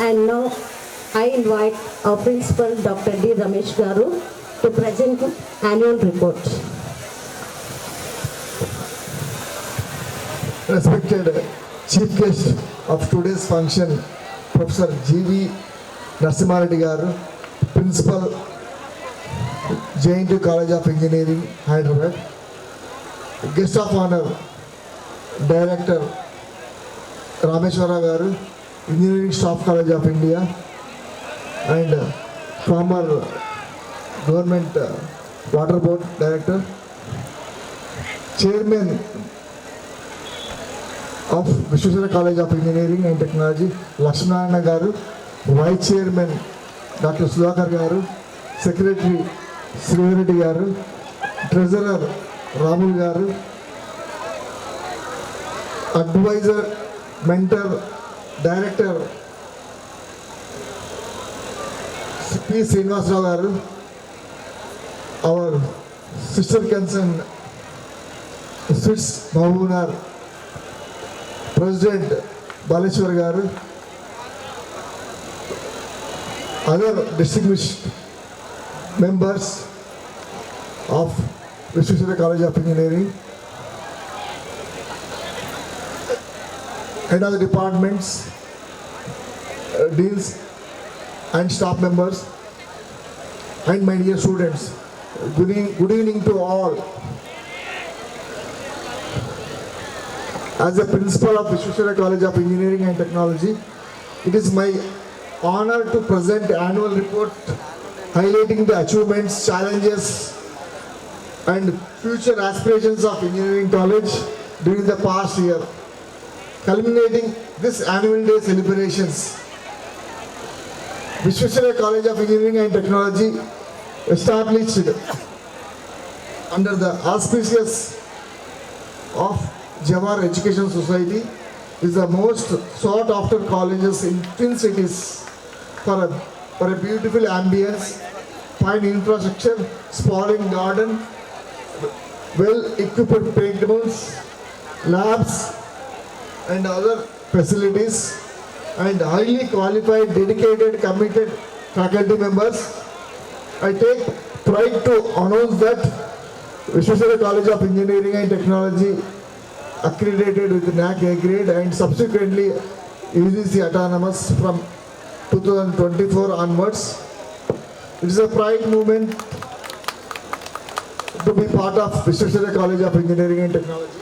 And now I invite our principal, Dr. D. Ramesh Garu, to present annual report. Respected Chief Guest of today's function, Professor G.V. Narasimha Reddy Garu, Principal, JNTU College of Engineering, Hyderabad. Guest of Honor, Director Rameshwara Garu, Engineering Staff College of India, and former Government Water Board Director, Chairman of Vishweshwara College of Engineering and Technology, Lakshmanarayana Garu, Vice Chairman Dr. Sudhakar Garu, Secretary Sriveddi Garu, Treasurer Ramul Garu, Advisor, Mentor, Director P. Srinivasarao Garu, our sister concern Swiss Mahunar, President Baleshwar Garu, other distinguished members of Vishweshwara College of Engineering, head of the departments, deans and staff members, and my dear students, good evening to all. As a principal of Vishweshwara College of Engineering and Technology, it is my honor to present annual report highlighting the achievements, challenges, and future aspirations of Engineering College during the past year, culminating this annual day celebrations. Vishweshwara College of Engineering and Technology, established under the auspices of Jawahar Education Society, is the most sought after colleges in twin cities for a beautiful ambience, fine infrastructure, sprawling garden, well-equipped playgrounds, labs and other facilities, and highly qualified, dedicated, committed faculty members. I take pride to announce that Vishweshwara College of Engineering and Technology, accredited with NAAC A grade and subsequently UGC autonomous from 2024 onwards. It is a pride moment to be part of Vishweshwara College of Engineering and Technology.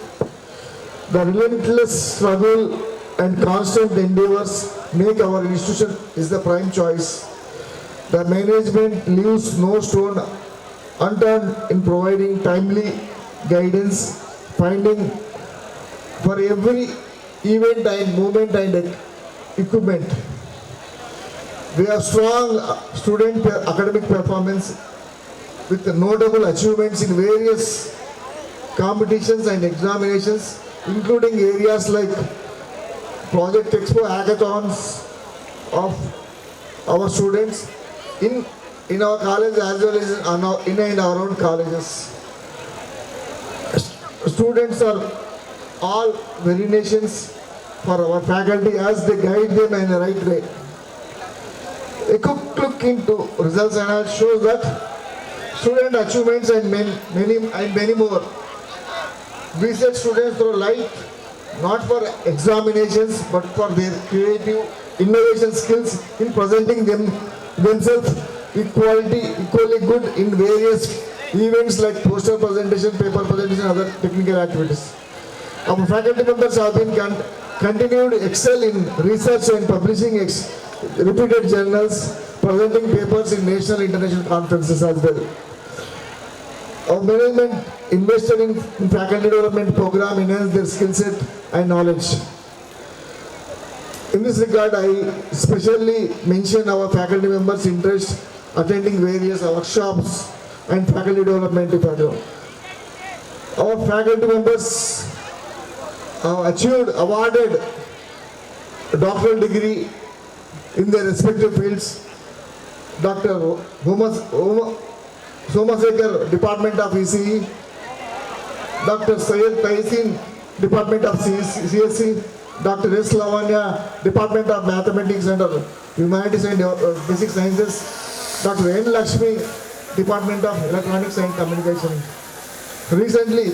The relentless struggle and constant endeavors make our institution is the prime choice. The management leaves no stone unturned in providing timely guidance, finding for every event and moment and equipment. We have strong student academic performance with notable achievements in various competitions and examinations, including areas like Project Expo hackathons of our students in our college as well as in our own colleges. Students are all variations for our faculty as they guide them in the right way. A quick look into results analysis shows that student achievements and many more. We set students through light not for examinations but for their creative innovation skills in presenting themselves equally good in various events like poster presentation, paper presentation, and other technical activities. Our faculty members have been continued to excel in research and publishing repeated journals, presenting papers in national and international conferences as well. Our management invested in faculty development program, enhance their skill set and knowledge. In this regard, I especially mention our faculty members' interest attending various workshops and faculty development department. Our faculty members awarded a doctoral degree in their respective fields. Dr. Somasekar, Department of ECE, Dr. Syed Taisin, Department of CSE, Dr. S. Lavanya, Department of Mathematics and Humanities and Basic Sciences, Dr. N. Lakshmi, Department of Electronics and Communication. Recently,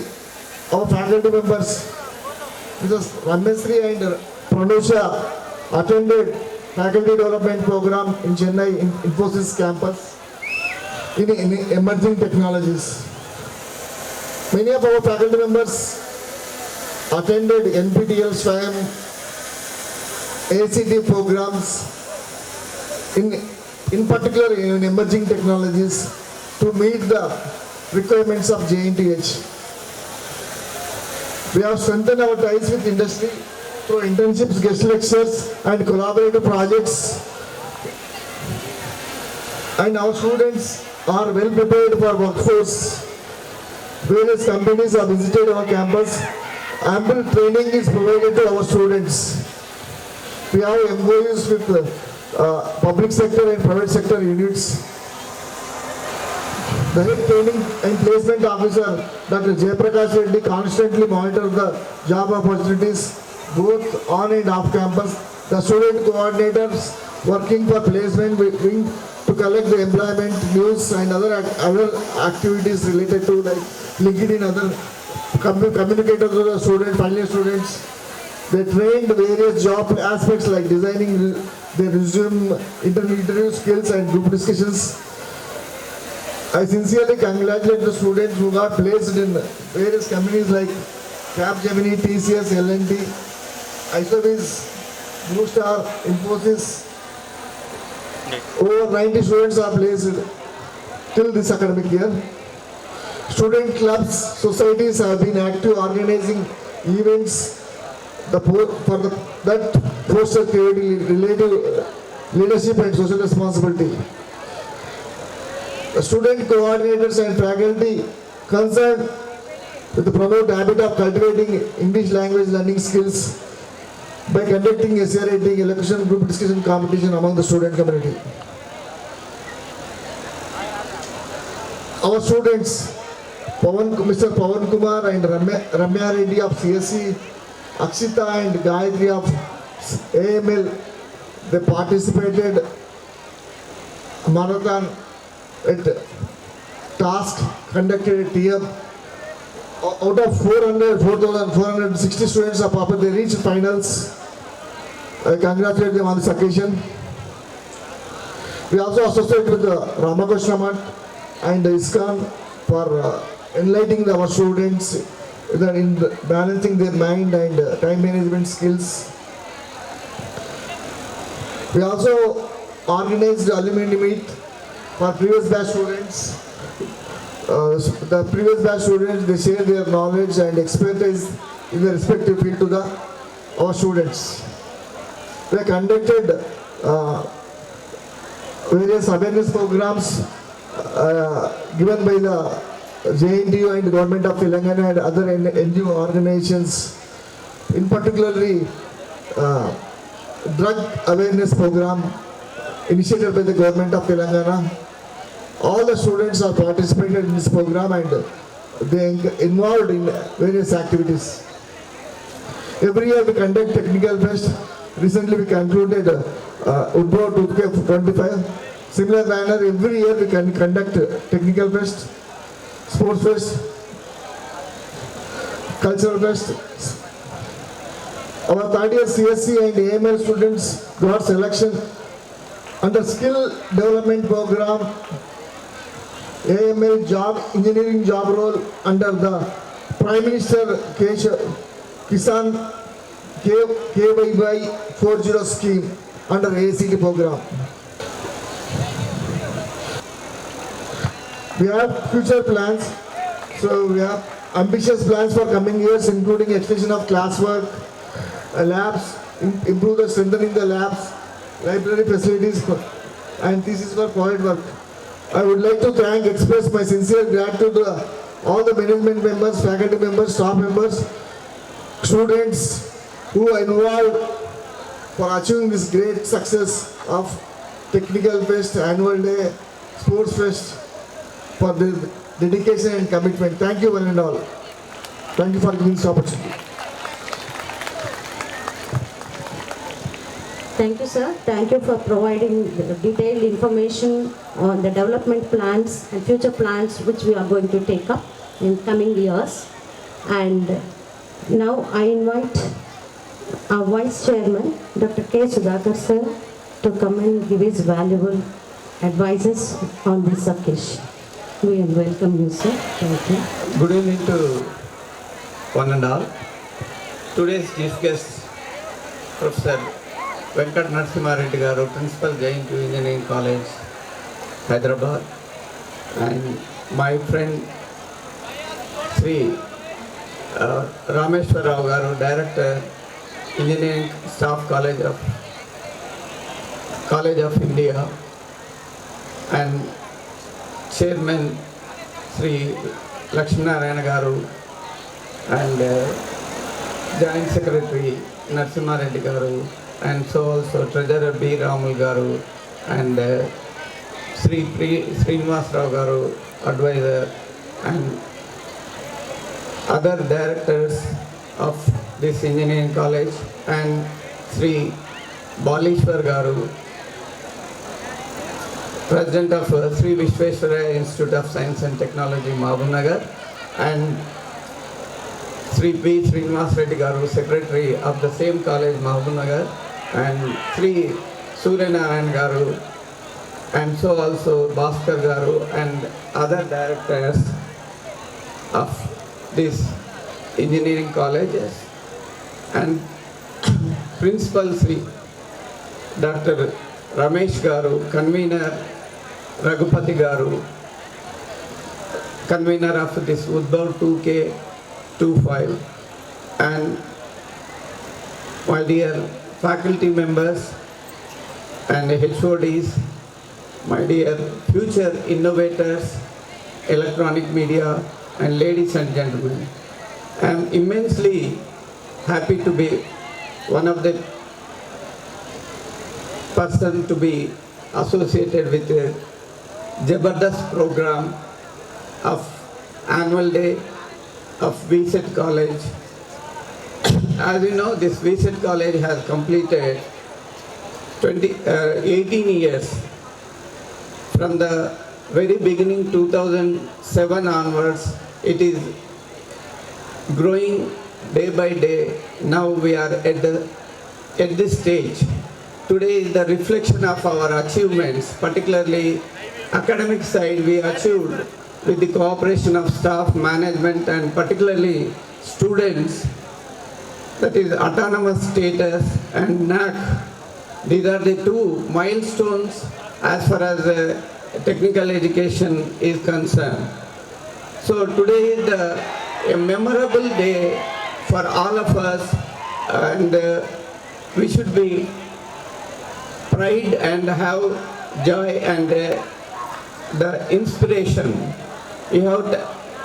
our faculty members, Mrs. Ramesri and Pranusha, attended faculty development program in Chennai in Infosys campus in emerging technologies. Many of our faculty members attended NPTEL SWAYAM ACT programs in particular in emerging technologies to meet the requirements of JNTH. We have strengthened our ties with industry through internships, guest lectures and collaborative projects, and our students are well prepared for workforce. Various companies have visited our campus. Ample training is provided to our students. We have MOUs with public sector and private sector units. The head training and placement officer, Dr. Jayaprakash Reddy, constantly monitors the job opportunities both on and off campus. The student coordinators working for placement wing to collect the employment news and other activities related to like LinkedIn, other communicators to the students, final year students. They trained various job aspects like designing their resume, interview skills and group discussions. I sincerely congratulate the students who got placed in various companies like Capgemini, TCS, L&T, Isovis, Blue Star, Infosys. Over 90 students are placed till this academic year. Student clubs, societies have been active organizing events that foster relative leadership and social responsibility. The student coordinators and faculty concerned with the promote habit of cultivating English language learning skills by conducting essay writing, elocution, group discussion competition among the student community. Our students, Mr. Pawan Kumar and Ramya Reddy of CSE, Akshita and Gayatri of AML, they participated marathon at task conducted at TM. Out of 4,460 students are popular, they reached finals. I congratulate them on this occasion. We also associate with the Ramakrishna Math and ISKCON for enlightening our students in balancing their mind and time management skills. We also organized alumni meet for previous batch students. The previous batch students, they share their knowledge and expertise in their respective field to our students. We have conducted various awareness programs given by the JNTU and Government of Telangana and other NGO organizations, in particularly drug awareness program initiated by the Government of Telangana. All the students are participated in this program and they involved in various activities. Every year we conduct technical fest. Recently we concluded Udbhav 2025. Similar manner, every year we can conduct technical fest, sports fest, cultural fest. Our third year CSC and AML students got selection under skill development program, AML job, engineering job role under the Prime Minister Kisan KYY 40 scheme under ACT program. We have future plans, so we have ambitious plans for coming years, including extension of classwork, labs, improve the strengthening the labs, library facilities, and this is for project work. I would like to express my sincere gratitude to all the management members, faculty members, staff members, students who are involved for achieving this great success of Technical Fest, Annual Day, Sports Fest, for their dedication and commitment. Thank you one and all. Thank you for giving this opportunity. Thank you, sir. Thank you for providing the detailed information on the development plans and future plans which we are going to take up in coming years. And now I invite our Vice Chairman, Dr. K. Sudhakar, sir, to come and give his valuable advices on this occasion. We welcome you, sir. Thank you. Good evening to one and all. Today's chief guest, Professor Venkat Narasimha Reddy Garu, Principal Jain to Engineering College, Hyderabad, and my friend Sri Rameshwar Rao Garu, Director, Engineering Staff College of India, and Chairman Sri Lakshminarayana Garu, and Joint Secretary Narasimha Reddy Garu, and so also Treasurer B. Ramul Garu, and Sri Srinivas Rao Garu, Advisor, and other directors of this engineering college, and Sri Balishwar Garu, President of Sri Vishwesvaraya Institute of Science and Technology, Mahabubnagar, and Sri P. Srinivas Reddy Garu, Secretary of the same college, Mahabubnagar, and Sri Suryanarayan Garu, and so also Bhaskar Garu, and other directors of these engineering colleges, and Principal Sri Dr. Ramesh Garu, Convener Raghupati Garu, Convener of this Udbhav 2K25, and my dear faculty members and HODs, my dear future innovators, electronic media, and ladies and gentlemen. I am immensely happy to be one of the person to be associated with the Jabardast program of annual day of VSET College. As you know, this VSET College has completed 18 years. From the very beginning, 2007 onwards, it is growing day by day. Now we are at this stage. Today is the reflection of our achievements, particularly academic side we achieved with the cooperation of staff, management, and particularly students, that is autonomous status and NAC. These are the two milestones as far as technical education is concerned. So today is a memorable day for all of us, and we should be pride and have joy and the inspiration. You have the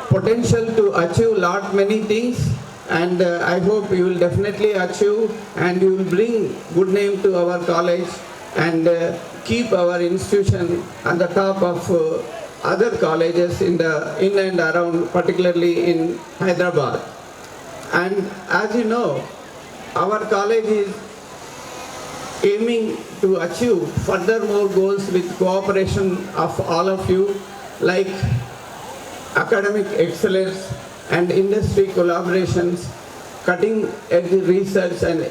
potential to achieve many things, and I hope you will definitely achieve, and you will bring good name to our college and keep our institution on the top of other colleges in and around, particularly in Hyderabad. And as you know, our college is aiming to achieve furthermore goals with cooperation of all of you, like academic excellence and industry collaborations, cutting edge research and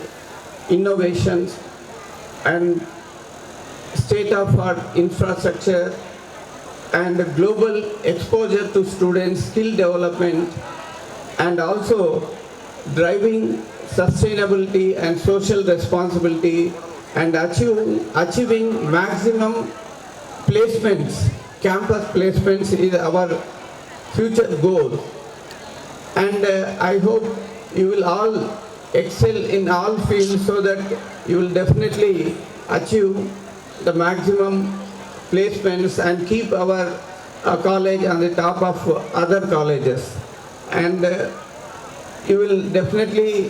innovations, and state-of-art infrastructure, and global exposure to students' skill development, and also driving sustainability and social responsibility, and achieving maximum placements. Campus placements is our future goal. And I hope you will all excel in all fields so that you will definitely achieve the maximum placements and keep our college on the top of other colleges. And you will definitely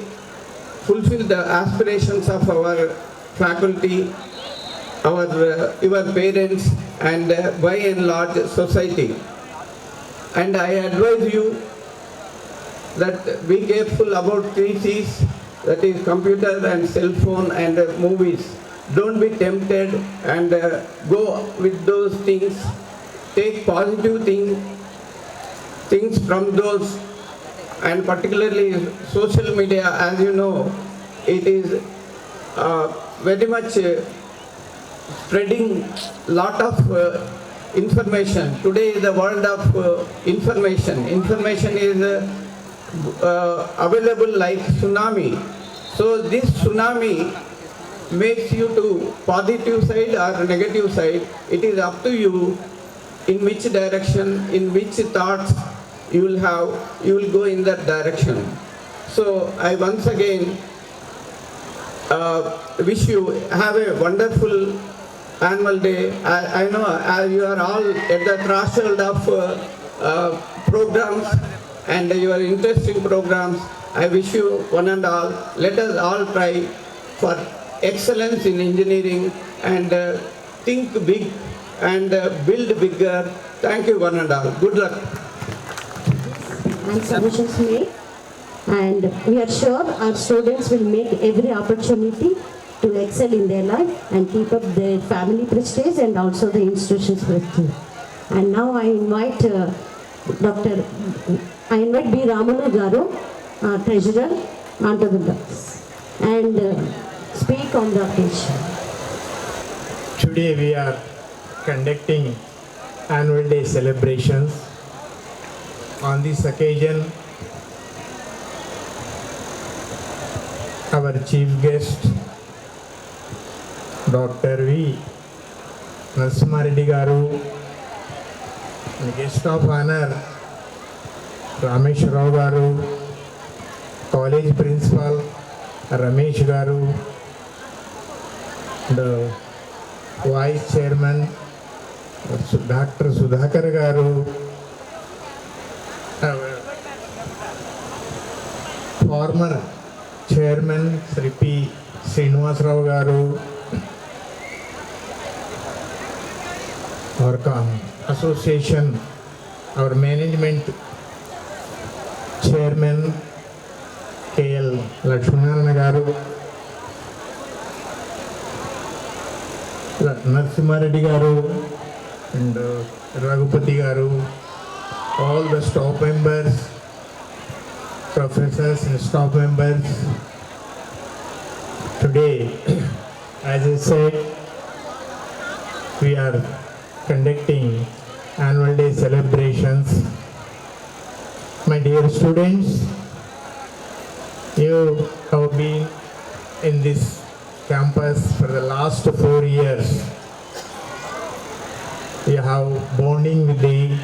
fulfill the aspirations of our faculty, your parents, and by and large society. And I advise you that be careful about 3 C's, that is computer and cell phone and movies. don't be tempted and go with those things. Take positive things from those, and particularly social media, as you know, it is very much spreading lot of information. Today is the world of information. Information is available like tsunami. So this tsunami makes you to positive side or negative side. It is up to you in which direction, in which thoughts you will go in that direction. So I once again wish you have a wonderful annual day. I know you are all at the threshold of programs and your interesting programs. I wish you one and all, let us all try for excellence in engineering and think big and build bigger. Thank you one and all. Good luck. And submissions made. And we are sure our students will make every opportunity to excel in their life and keep up their family prestige and also the institution's prestige. And now I invite B. Ramanu Garu, Treasurer, onto the dais and speak on the occasion. Today we are conducting annual day celebrations. On this occasion, our chief guest, Dr. V. Narasimha Reddy Garu, and guest of honor, Ramesh Rao Garu, college principal, Ramesh Garu, the vice chairman, Dr. Sudhakar Garu, our former chairman, Sri P. Srinivas Rao Garu, our association, our management chairman, K.L. Lakshmanarana Garu, Narasimha Reddy Garu, and Raghupati Garu, all the staff members, professors and staff members. Today, as I said, we are conducting annual day celebrations. My dear students, you have been in this campus for the last 4 years. You have bonding with the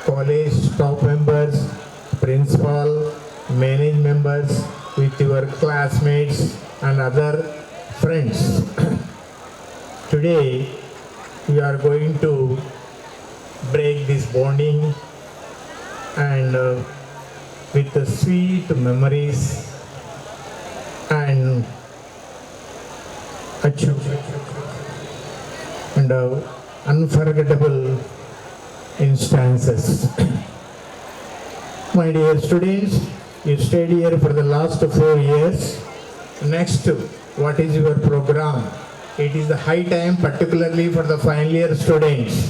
college staff members, principal, management members, with your classmates and other friends. Today, we are going to break this bonding and with the sweet memories and unforgettable instances. My dear students, you stayed here for the last 4 years. Next, what is your program? It is the high time, particularly for the final year students,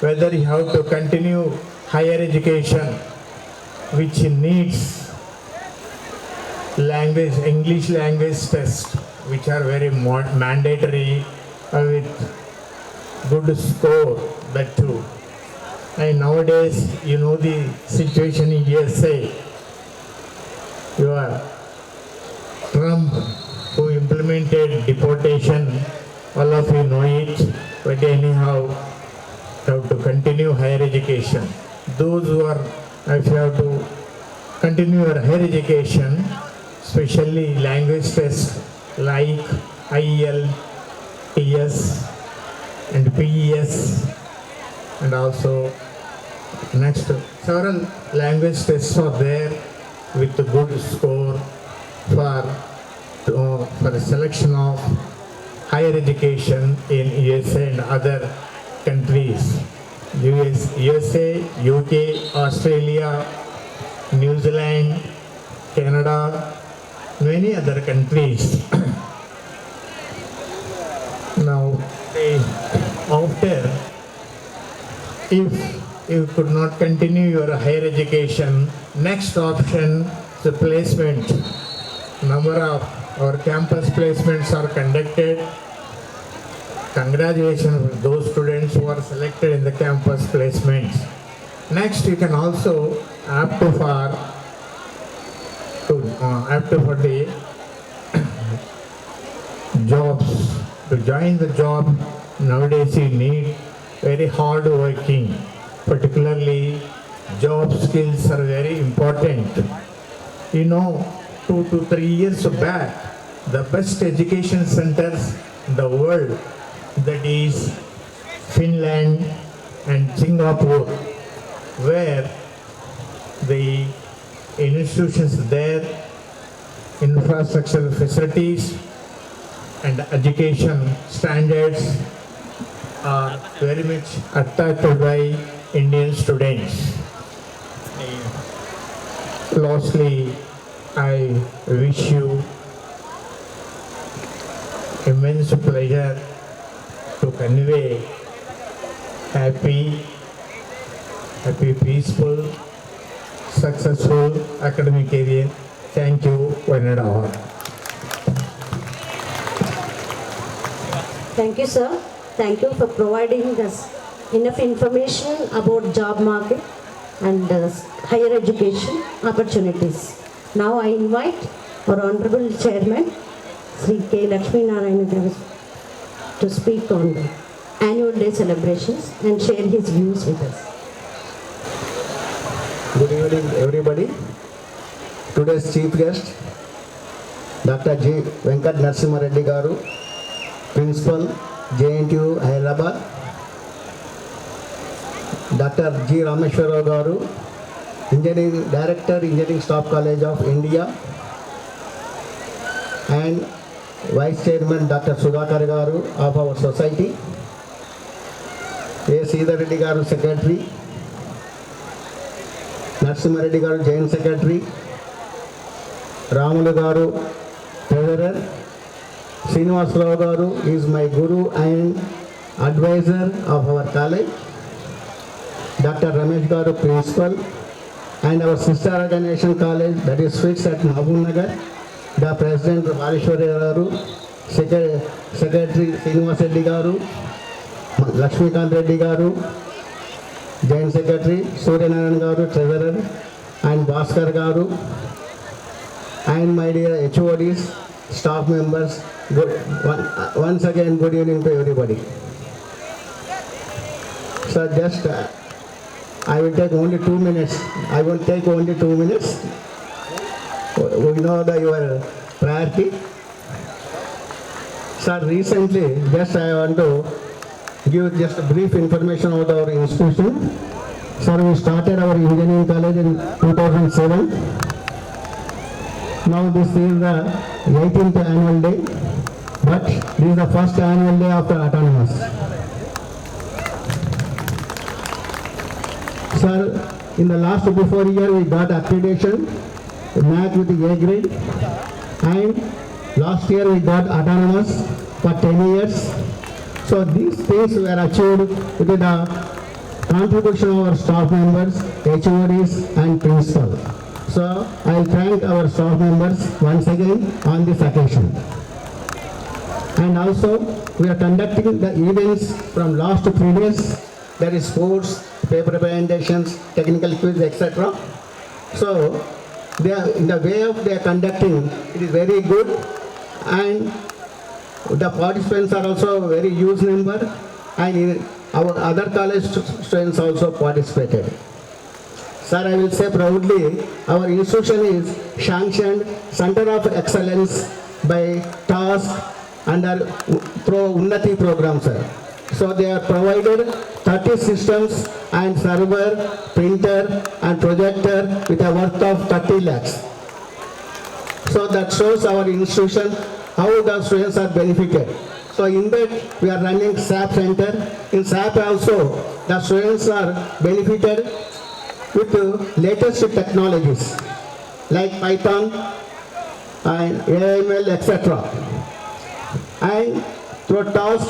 whether you have to continue higher education, which needs language, English language tests, which are very mandatory with good score, that too. And nowadays, you know the situation in USA. Your Trump, who implemented deportation, all of you know it, but anyhow, you have to continue higher education. Those who are, if you have to continue your higher education, especially language tests like IELTS and PES, and also next several language tests are there with a good score for the selection of higher education in USA and other countries. USA, UK, Australia, New Zealand, Canada, many other countries. After, if you could not continue your higher education, next option is the placement. Number of our campus placements are conducted. Congratulations to those students who are selected in the campus placements. Next, you can also opt for the jobs. To join the job, nowadays you need very hard working. Particularly, job skills are very important. 2 to 3 years back, the best education centers in the world, that is Finland and Singapore, where the institutions there, infrastructure facilities and education standards are very much attracted by Indian students. Lastly, I wish you immense pleasure to convey happy, peaceful, successful academic career. Thank you, one and all. Thank you, sir. Thank you for providing us enough information about job market and higher education opportunities. Now I invite our Honorable Chairman, Sri K. Lakshmi Narayana, to speak on the annual day celebrations and share his views with us. Good evening, everybody. Today's chief guest, Dr. G. Venkat Narasimha Reddy Garu, Principal, JNTU, Hyderabad. Dr. G. Rameshwara Garu, Engineering Director, Engineering Staff College of India. And Vice Chairman, Dr. Sudhakar Garu of our society. A. Sridhar Reddy Garu, Secretary. Narasimha Reddy Garu, Joint Secretary. Ramulu Garu, Treasurer. Srinivas Rao Garu is my guru and advisor of our college. Dr. Ramesh Garu, Principal. And our sister organization college, that is SWITS at Mahabub Nagar. The President Valeshwari Garu, Secretary Srinivas Reddy Garu, Lakshmikant Reddy Garu, Joint Secretary Surya Narayan Garu, Treasurer, and Bhaskar Garu, and my dear HODs, staff members, once again good evening to everybody. So just I will take only 2 minutes. I will take only 2 minutes. We know that your priority. Sir, recently, just I want to give just a brief information about our institution. Sir, we started our engineering college in 2007. Now this is the 18th annual day, but this is the first annual day after autonomous. Sir, in the last before year we got accreditation, NAC with the A grade, and last year we got autonomous for 10 years. So these things were achieved with the contribution of our staff members, HODs and principal. So I thank our staff members once again on this occasion. And also we are conducting the events from last 3 days, that is sports, paper presentations, technical quiz, etc. So they are, in the way of they are conducting, it is very good, and the participants are also very huge number, and our other college students also participated. Sir, I will say proudly, our institution is sanctioned Center of Excellence by TASK under through Unnati program, sir. So they are provided 30 systems and server, printer and projector with a worth of 30 lakhs. So that shows our institution how the students are benefited. So in that we are running SAP center. In SAP also the students are benefited with the latest technologies like Python and AML, etc. And through TASK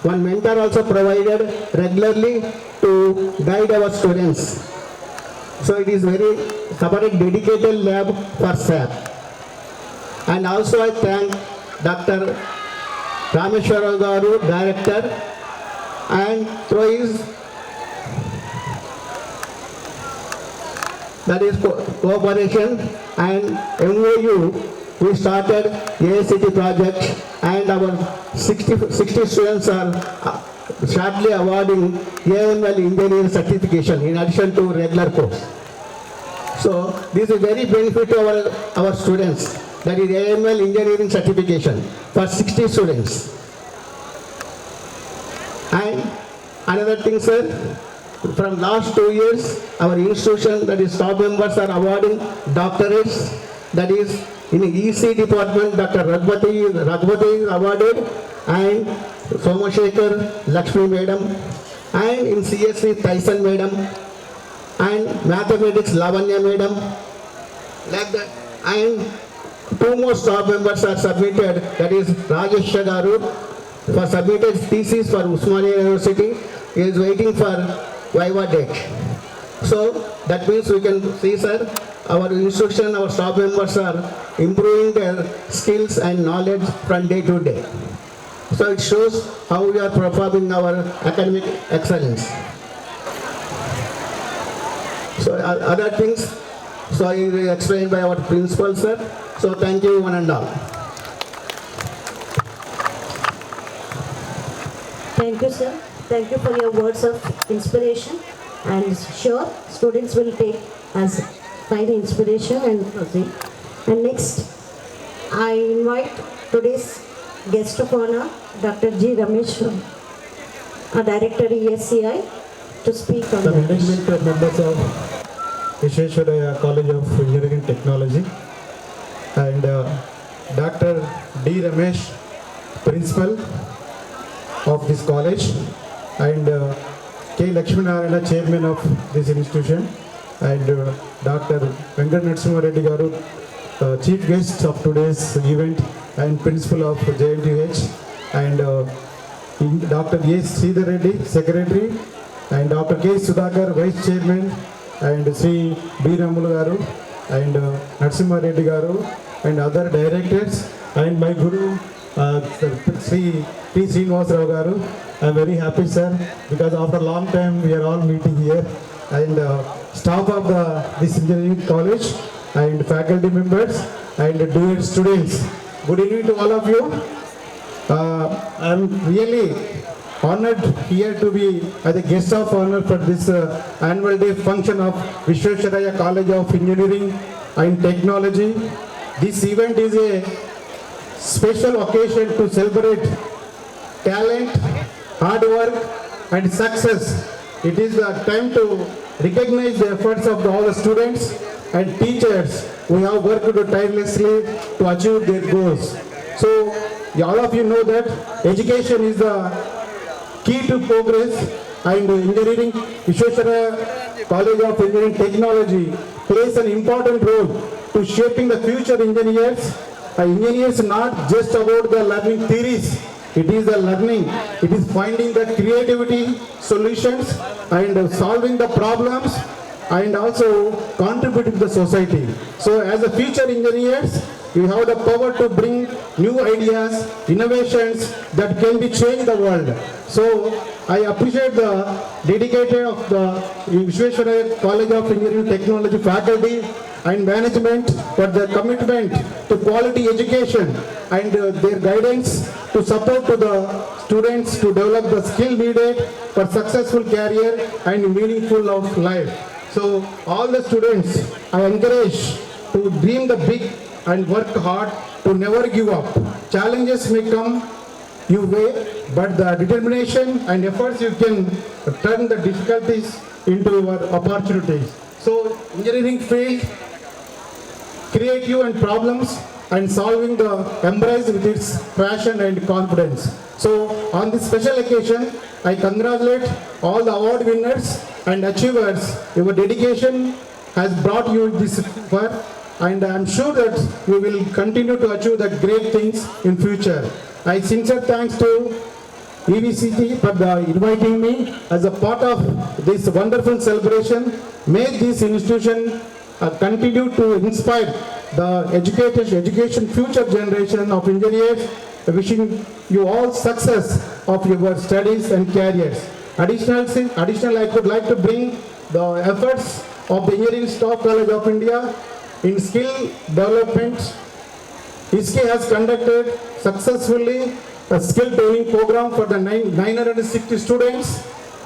one mentor also provided regularly to guide our students. So it is very separate dedicated lab for SAP. And also I thank Dr. Rameshwara Garu, Director, and through his cooperation and MOU, we started AICT project, and our 60 students are shortly awarding AML engineering certification in addition to regular course. So this is very benefit to our students, that is AML engineering certification for 60 students. And another thing, sir, from last 2 years, our institution, that is top members, are awarding doctorates. That is in EC department, Dr. Raghupati is awarded, and Somashekar Lakshmi Madam, and in CSC Tyson Madam, and mathematics Lavanya Madam, like that. And 2 more staff members are submitted, that is Rajesh Garu for submitted thesis for Usmania University. He is waiting for Viva date. So that means we can see, sir, our institution, our staff members are improving their skills and knowledge from day to day. So it shows how we are performing our academic excellence. So other things, so I will explain by our principal, sir. So thank you one and all. Thank you, sir. Thank you for your words of inspiration, and sure, students will take as fine inspiration and proceed. And next, I invite today's guest of honor, Dr. G. Ramesh, Director ESCI, to speak on the the management members of Vishweshwaraya College of Engineering and Technology, and Dr. D. Ramesh, Principal of this college, and K. Lakshminarayana, Chairman of this institution, and Dr. Venkat Narasimha Reddy Garu, Chief Guest of today's event and Principal of JNTH, and Dr. S. Sridhar Reddy, Secretary, and Dr. K. Sudhakar, Vice Chairman, and Sri B. Ramulu Garu, and Narasimha Reddy Garu, and other directors, and my Guru, Sri P. Srinivas Rao Garu. I am very happy, sir, because after a long time we are all meeting here, and staff of this engineering college, and faculty members, and dear students. Good evening to all of you. I am really honored here to be as a guest of honor for this annual day function of Vishweshwaraya College of Engineering and Technology. This event is a special occasion to celebrate talent, hard work and success. It is the time to recognize the efforts of all the students and teachers who have worked tirelessly to achieve their goals. So all of you know that education is the key to progress, and engineering, Vishweshwaraya College of Engineering Technology plays an important role to shaping the future engineers. Engineers not just about the learning theories, it is the learning, it is finding the creativity solutions and solving the problems and also contributing to the society. So as a future engineers, you have the power to bring new ideas, innovations that can be change the world. So I appreciate the dedication of the Vishweshwaraya College of Engineering Technology faculty and management for their commitment to quality education and their guidance to support to the students to develop the skill needed for successful career and meaningful of life. So all the students are encouraged to dream the big and work hard, to never give up. Challenges may come your way, but the determination and efforts you can turn the difficulties into your opportunities. So engineering field, creative and problems and solving the embrace with its passion and confidence. So on this special occasion, I congratulate all the award winners and achievers. Your dedication has brought you this far, and I am sure that we will continue to achieve the great things in future. I sincere thanks to EVCT for inviting me as a part of this wonderful celebration. May this institution continue to inspire the education future generation of engineers. Wishing you all success of your studies and careers. Additionally, I would like to bring the efforts of the Engineering Staff College of India in skill development. ISKI has conducted successfully a skill training program for the 960 students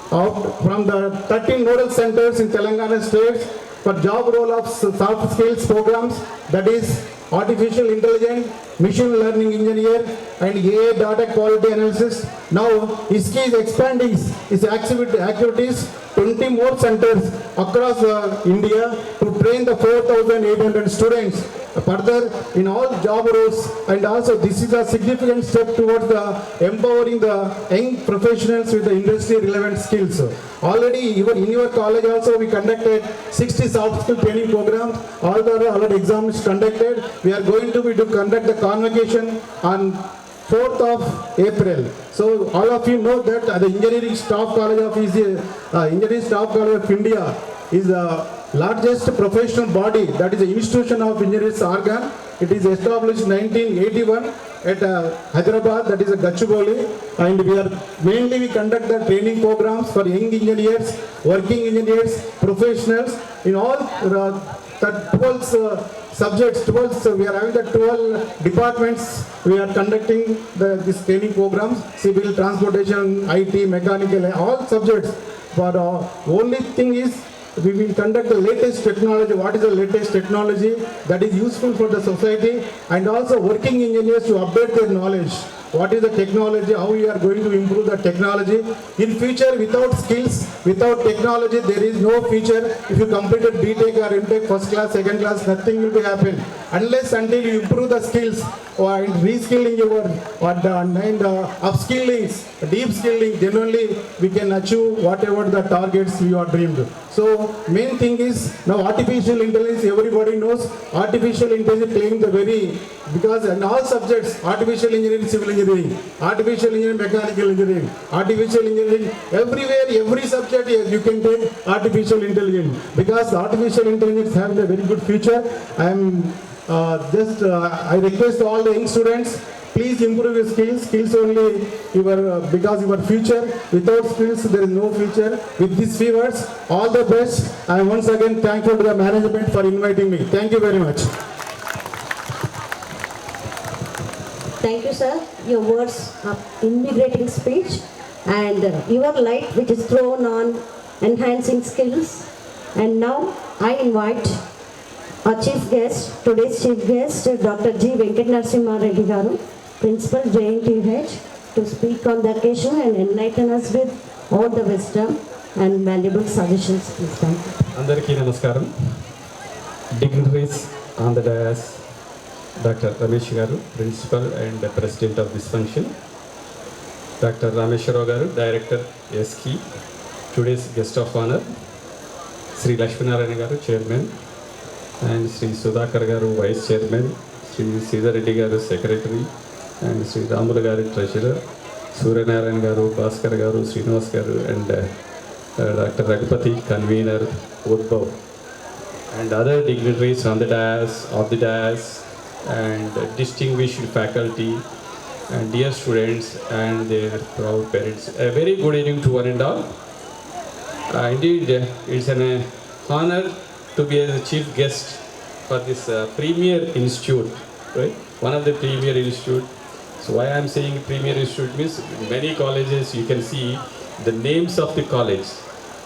from the 13 nodal centers in Telangana state for job role of soft skills programs, that is artificial intelligence, machine learning engineer and AI data quality analysis. Now ISKI is expanding its activities 20 more centers across India to train the 4,800 students further in all job roles, and also this is a significant step towards the empowering the young professionals with the industry relevant skills. Already in your college also we conducted 60 soft skill training programs. All the already exams conducted. We are going to conduct the convocation on 4th of April. So all of you know that the Engineering Staff College of India is the largest professional body, that is the Institution of Engineers Organ. It is established in 1981 at Hyderabad, that is a Gachibowli, and we conduct the training programs for young engineers, working engineers, professionals in all 12 subjects. 12, we are having the 12 departments. We are conducting this training programs: civil, transportation, IT, mechanical, all subjects. But only thing is, we will conduct the latest technology. What is the latest technology that is useful for the society, and also working engineers to update their knowledge. What is the technology, how we are going to improve the technology. In future, without skills, without technology, there is no future. If you completed BTech or MTech, first class, second class, nothing will be happen. Unless until you improve the skills or reskilling your upskilling, deep skilling, then only we can achieve whatever the targets we are dreamed. So main thing is now artificial intelligence. Everybody knows artificial intelligence playing the very, because in all subjects, artificial engineering, civil engineering, artificial engineering, mechanical engineering, artificial engineering, everywhere, every subject you can take artificial intelligence, because artificial intelligence having a very good future. I request all the young students, please improve your skills. Skills only because your future. Without skills, there is no future. With these few words, all the best. I am once again thankful to the management for inviting me. Thank you very much. Thank you, sir. Your words are invigorating speech, and your light which is thrown on enhancing skills. And now I invite our chief guest, today's chief guest, Dr. G. Venkat Narasimha Reddy Garu, Principal JNTH, to speak on the occasion and enlighten us with all the wisdom and valuable suggestions. Please thank you. Andariki namaskaram. Dignitaries on the dais, Dr. Ramesh Garu, Principal and President of this function, Dr. Rameshwara Garu, Director, ISKI, today's guest of honor, Sri Lakshminarayan Garu, Chairman, and Sri Sudhakar Garu, Vice Chairman, Sri Sridhar Reddy Garu, Secretary, and Sri Ramula Garu, Treasurer, Suryanarayan Garu, Bhaskar Garu, Srinivas Garu, and Dr. Ragupati, Convener, Udbhav, and other dignitaries on the dais, and distinguished faculty, and dear students and their proud parents. A very good evening to one and all. Indeed, it's an honor to be a chief guest for this premier institute, right? One of the premier institute. So why I'm saying premier institute means many colleges you can see the names of the college.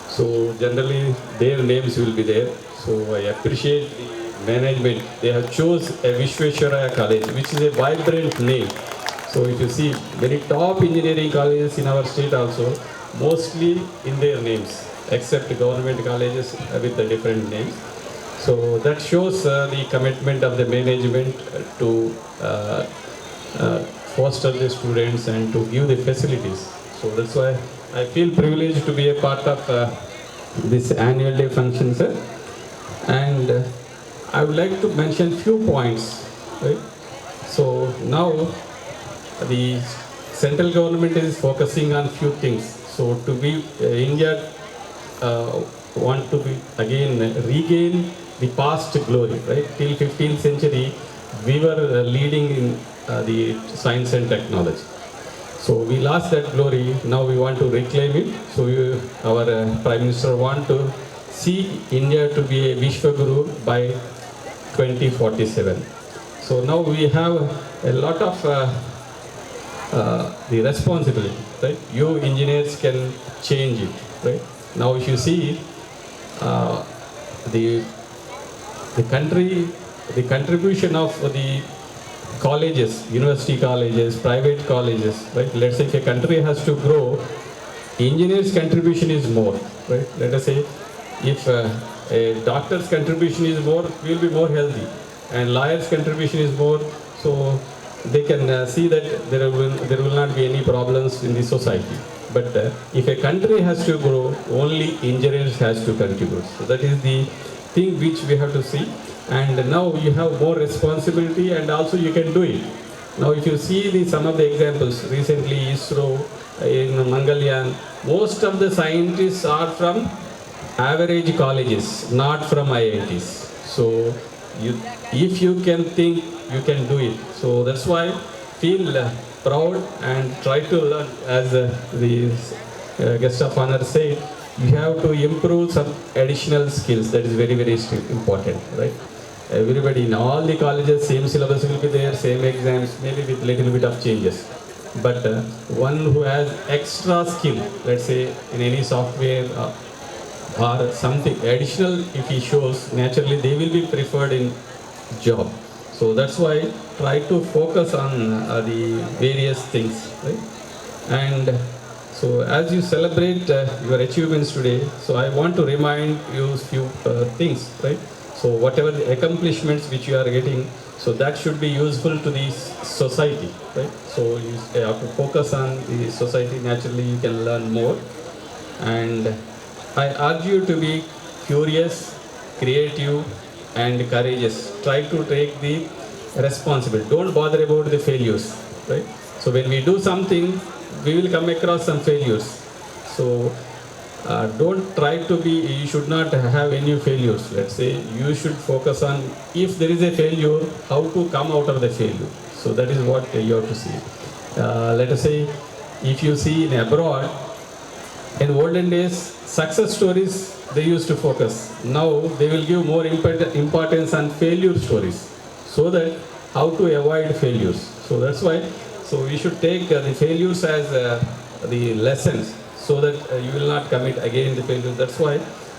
So generally their names will be there. So I appreciate the management. They have chose a Vishweshwaraya College, which is a vibrant name. So if you see many top engineering colleges in our state also, mostly in their names, except government colleges with the different names. So that shows the commitment of the management to foster the students and to give the facilities. So that's why I feel privileged to be a part of this annual day function, sir. And I would like to mention few points, right? So now the central government is focusing on few things. So to be India want to be again regain the past glory, right? Till 15th century, we were leading in the science and technology. So we lost that glory. Now we want to reclaim it. So our Prime Minister want to see India to be a Vishwaguru by 2047. So now we have a lot of the responsibility, right? You engineers can change it, right? Now if you see the country, the contribution of the colleges, university colleges, private colleges, right? Let's say if a country has to grow, engineers' contribution is more, right? Let us say if a doctor's contribution is more, we will be more healthy, and lawyer's contribution is more, so they can see that there will not be any problems in the society. But if a country has to grow, only engineers has to contribute. So that is the thing which we have to see. And now you have more responsibility, and also you can do it. Now if you see some of the examples, recently ISRO, in Mangalyaan, most of the scientists are from average colleges, not from IITs. So if you can think, you can do it. So that's why feel proud and try to learn, as the guest of honor said, you have to improve some additional skills. That is very, very important, right? Everybody in all the colleges, same syllabus will be there, same exams, maybe with little bit of changes. But one who has extra skill, let's say in any software or something additional, if he shows, naturally they will be preferred in job. So that's why try to focus on the various things, right? And so as you celebrate your achievements today, so I want to remind you few things, right? So whatever the accomplishments which you are getting, so that should be useful to the society, right? So you have to focus on the society, naturally you can learn more. And I urge you to be curious, creative and courageous. Try to take the responsibility. Don't bother about the failures, right? So when we do something, we will come across some failures. So don't try to be, you should not have any failures. Let's say you should focus on, if there is a failure, how to come out of the failure. So that is what you have to see. Let us say, if you see in abroad, in olden days, success stories they used to focus. Now they will give more importance on failure stories, so that how to avoid failures. So that's why, so we should take the failures as the lessons, so that you will not commit again the failures. That's why,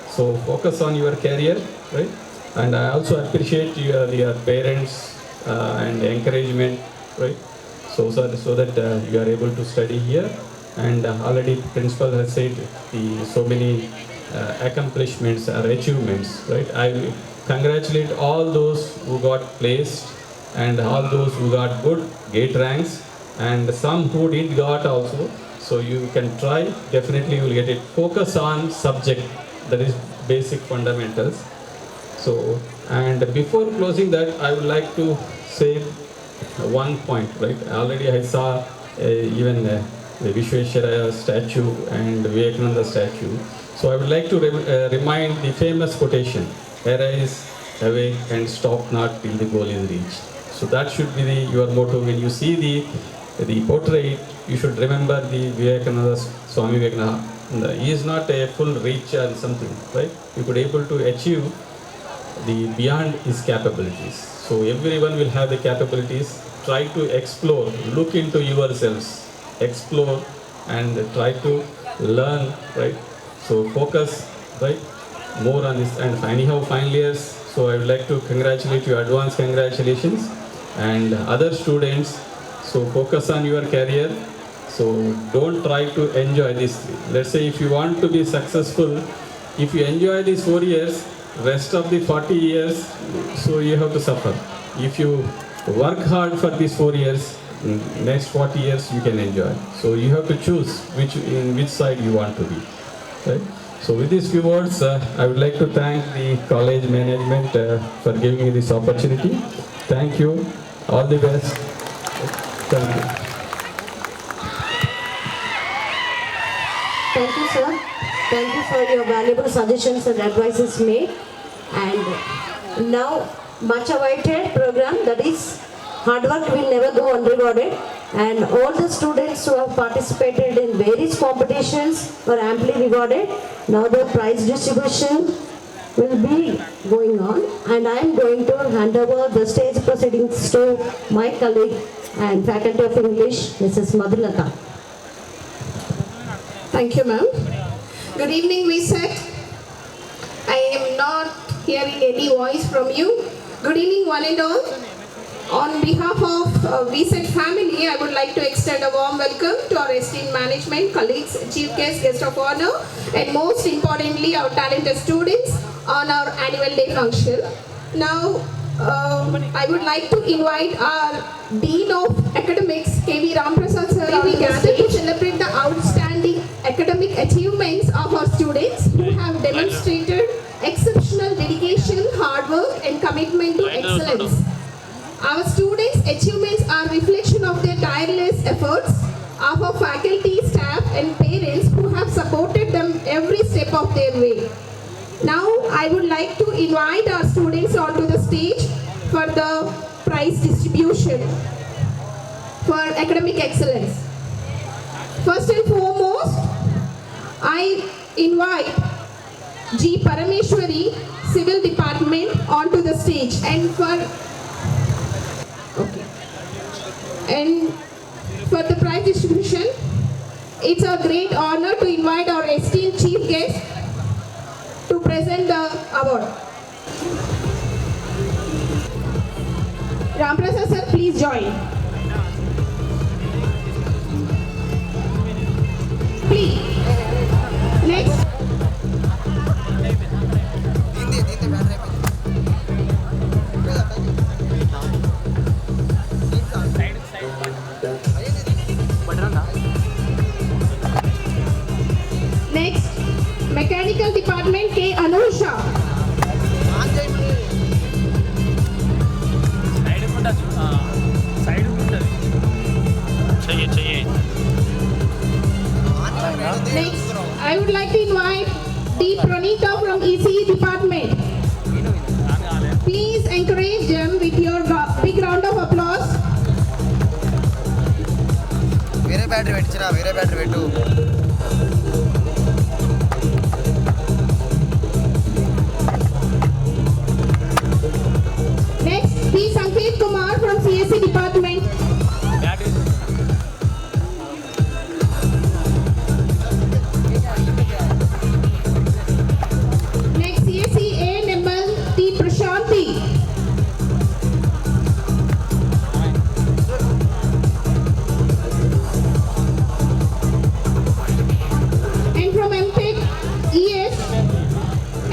so focus on your career, right? And I also appreciate your parents and encouragement, right? So that you are able to study here. And already principal has said so many accomplishments or achievements, right? I congratulate all those who got placed and all those who got good gate ranks, and some who did got also. So you can try, definitely you will get it. Focus on subject, that is basic fundamentals. So, and before closing that, I would like to say one point, right? Already I saw even the Vishweshwaraya statue and Vivekananda statue. So I would like to remind the famous quotation, arise, awake and stop not till the goal is reached. So that should be your motto. When you see the portrait, you should remember the Vivekananda, Swami Vivekananda. He is not a full reach or something, right? You could able to achieve the beyond his capabilities. So everyone will have the capabilities. Try to explore, look into yourselves, explore and try to learn, right? So focus, right, more on this. And anyhow, final years, so I would like to congratulate you, advance congratulations, and other students. So focus on your career. So don't try to enjoy this. Let's say if you want to be successful, if you enjoy these 4 years, rest of the 40 years, so you have to suffer. If you work hard for these 4 years, next 40 years you can enjoy. So you have to choose in which side you want to be, right? So with these few words, I would like to thank the college management for giving me this opportunity. Thank you. All the best. Thank you. Thank you, sir. Thank you for your valuable suggestions and advices made. And now, much awaited program, that is hard work will never go unrewarded. And all the students who have participated in various competitions were amply rewarded. Now the prize distribution will be going on, and I am going to hand over the stage proceedings to my colleague and Faculty of English, Mrs. Madhulata. Thank you, ma'am. Good evening, VSET. I am not hearing any voice from you. Good evening, one and all. On behalf of VSET family, I would like to extend a warm welcome to our esteemed management, colleagues, chief guests, guest of honor, and most importantly, our talented students on our annual day function. Now, I would like to invite our Dean of Academics, K.V. Ramprasad sir. We gather to celebrate the outstanding academic achievements of our students who have demonstrated exceptional dedication, hard work, and commitment to excellence. Our students' achievements are a reflection of their tireless efforts, of our faculty, staff, and parents who have supported them every step of their way. Now, I would like to invite our students onto the stage for the prize distribution for academic excellence. First and foremost, I invite G. Parameshwari, Civil Department, onto the stage. And for the prize distribution, it's a great honor to invite our esteemed chief guest to present the award. Ramprasad sir, please join. Please. Next. Next, Mechanical Department, K. Anusha. Next, I would like to invite D. Pranita from ECE Department. Please encourage them with your big round of applause. వేరే battery పెట్టించరా వేరే battery పెట్టు Next, P. Sanket Kumar from CSE Department. Next, CSE A. Nimmal T. Prashanti. And from MTech ES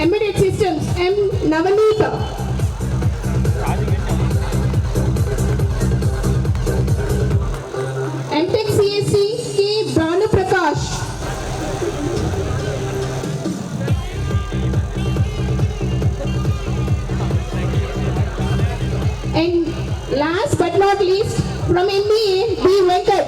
Embedded Systems, M. Navanita. MTech CSE K. Bhanu Prakash. And last but not least, from MBA, B. Venkat.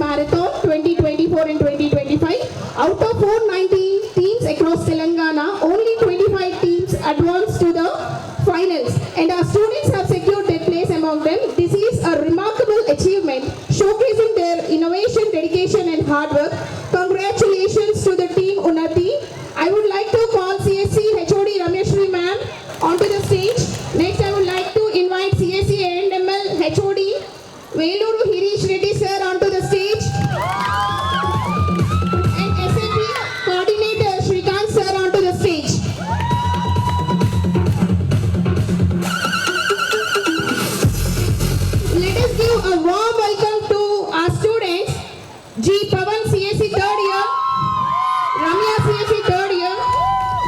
Marathon 2024 and 2025. Out of 419 teams across Telangana, only 25 teams advanced to the finals, and our students have secured their place among them. This is a remarkable achievement, showcasing their innovation, dedication, and hard work. Congratulations to the team CSE third year,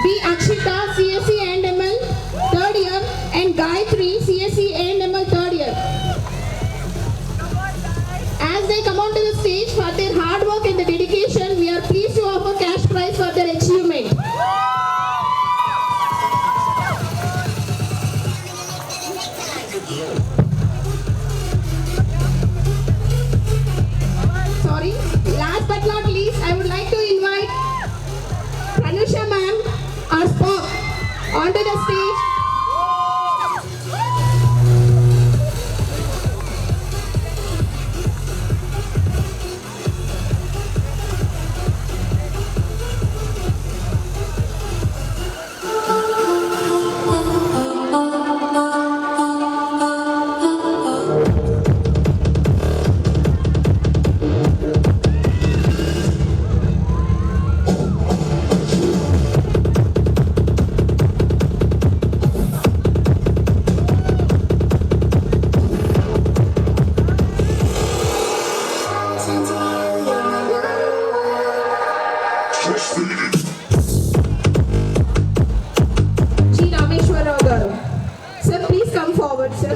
B. Akshita, CSE A&ML third year, and Gayatri, CSE A&ML third year. As they come onto the stage for their hard work and the dedication, we are pleased to offer cash prize for their achievement. Sorry, last but not least, I would like to invite Pranusha ma'am, our spoke, onto the stage. G. Rameshwara garu. Sir, please come forward, sir.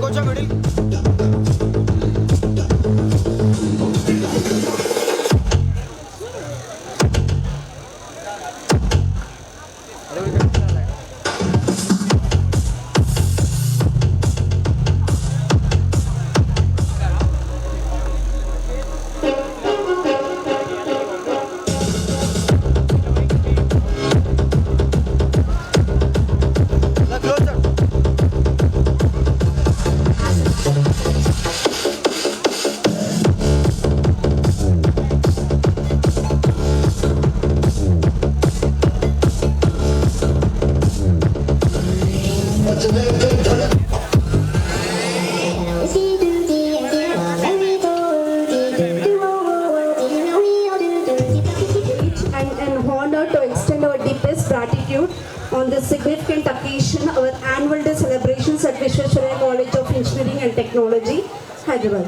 And an honor to extend our deepest gratitude on this significant occasion, our annual day celebrations at Visvesvaraya College of Engineering and Technology, Hyderabad.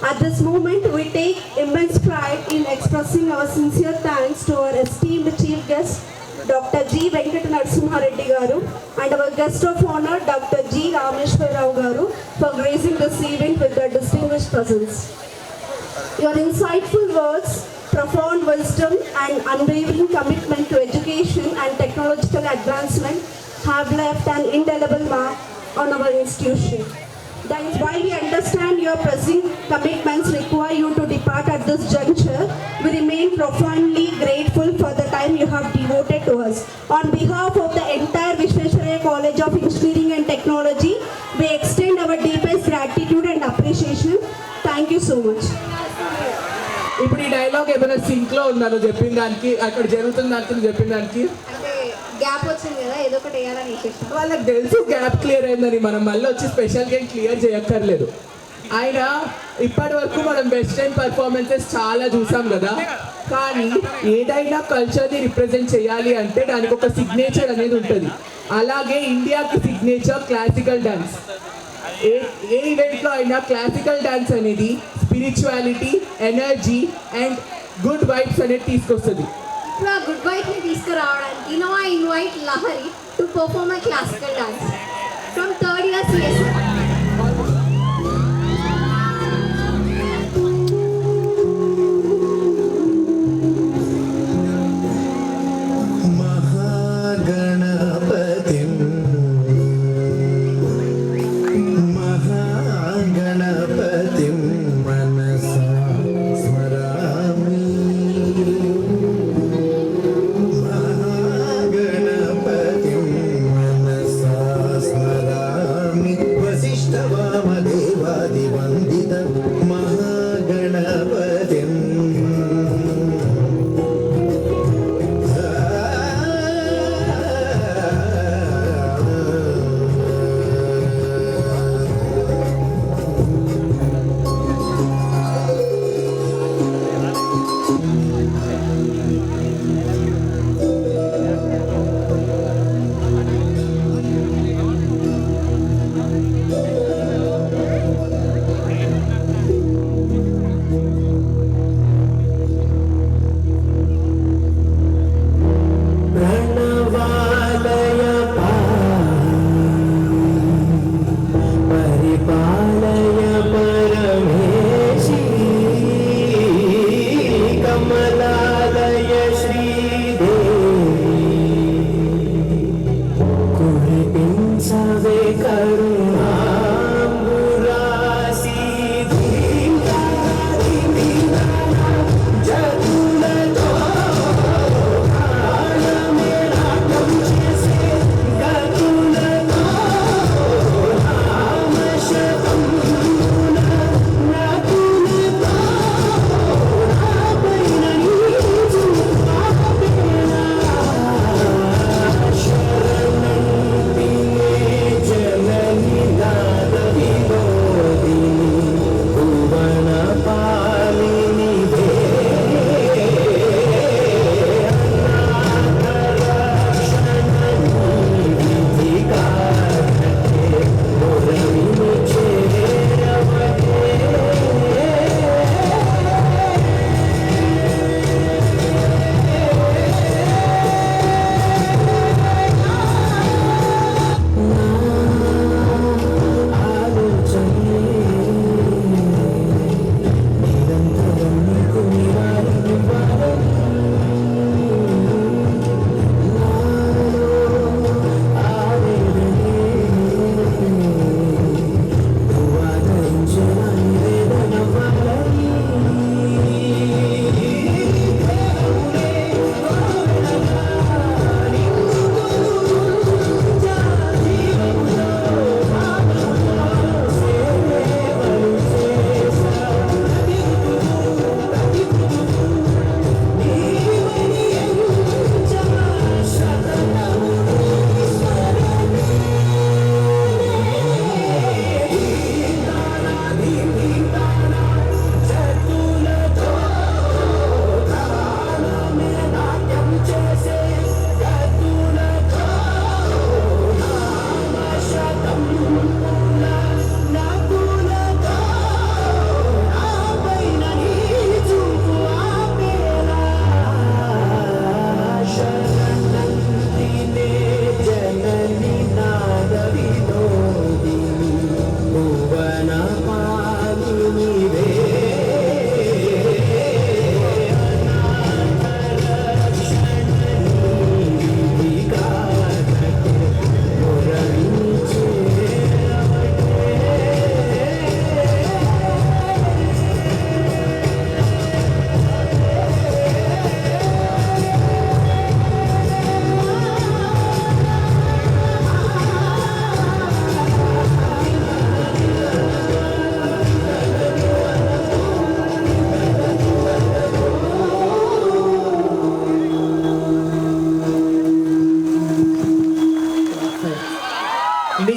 At this moment, we take immense pride in expressing our sincere thanks to our esteemed chief guest, Dr. G. Venkata Narasimha Reddy garu, and our guest of honor, Dr. G. Rameshwar Rao garu, for gracing this event with their distinguished presence. Your insightful words, profound wisdom, and unwavering commitment to education and technological advancement have left an indelible mark on our institution. That is why we understand your pressing commitments require you to depart at this juncture. We remain profoundly grateful for the time you have devoted to us. On behalf of the entire Visvesvaraya College of Engineering and Technology, we extend our deepest gratitude and appreciation. Thank you so much. ఇప్పుడు ఈ dialogue ఏమైనా sync లో ఉందో చెప్పిన దానికి, అక్కడ జరుగుతున్న దానికి చెప్పిన దానికి గ్యాప్ వచ్చింది కదా, ఏదో ఒకటి వేయాలని విశేషం. వాళ్ళకి తెలుసు గ్యాప్ క్లియర్ అయిందని, మనం మళ్ళీ వచ్చి స్పెషల్ గేమ్ క్లియర్ చేయక్కర్లేదు. ఆయన ఇప్పటి వరకు మనం వెస్టర్న్ పర్ఫార్మెన్సెస్ చాలా చూసాం కదా, కానీ ఏదైనా కల్చర్ని రిప్రజెంట్ చేయాలి అంటే దానికి ఒక సిగ్నేచర్ అనేది ఉంటుంది. అలాగే ఇండియాకి సిగ్నేచర్ క్లాసికల్ డాన్స్. ఏ ఈవెంట్లో అయినా క్లాసికల్ డాన్స్ అనేది spirituality, energy and good vibes అనేది తీసుకొస్తుంది. ఇప్పుడు ఆ గుడ్ వైబ్స్ ని తీసుకురావడానికి I invite Lahari to perform a classical dance from third year CSE. Ganapatim manasa smarami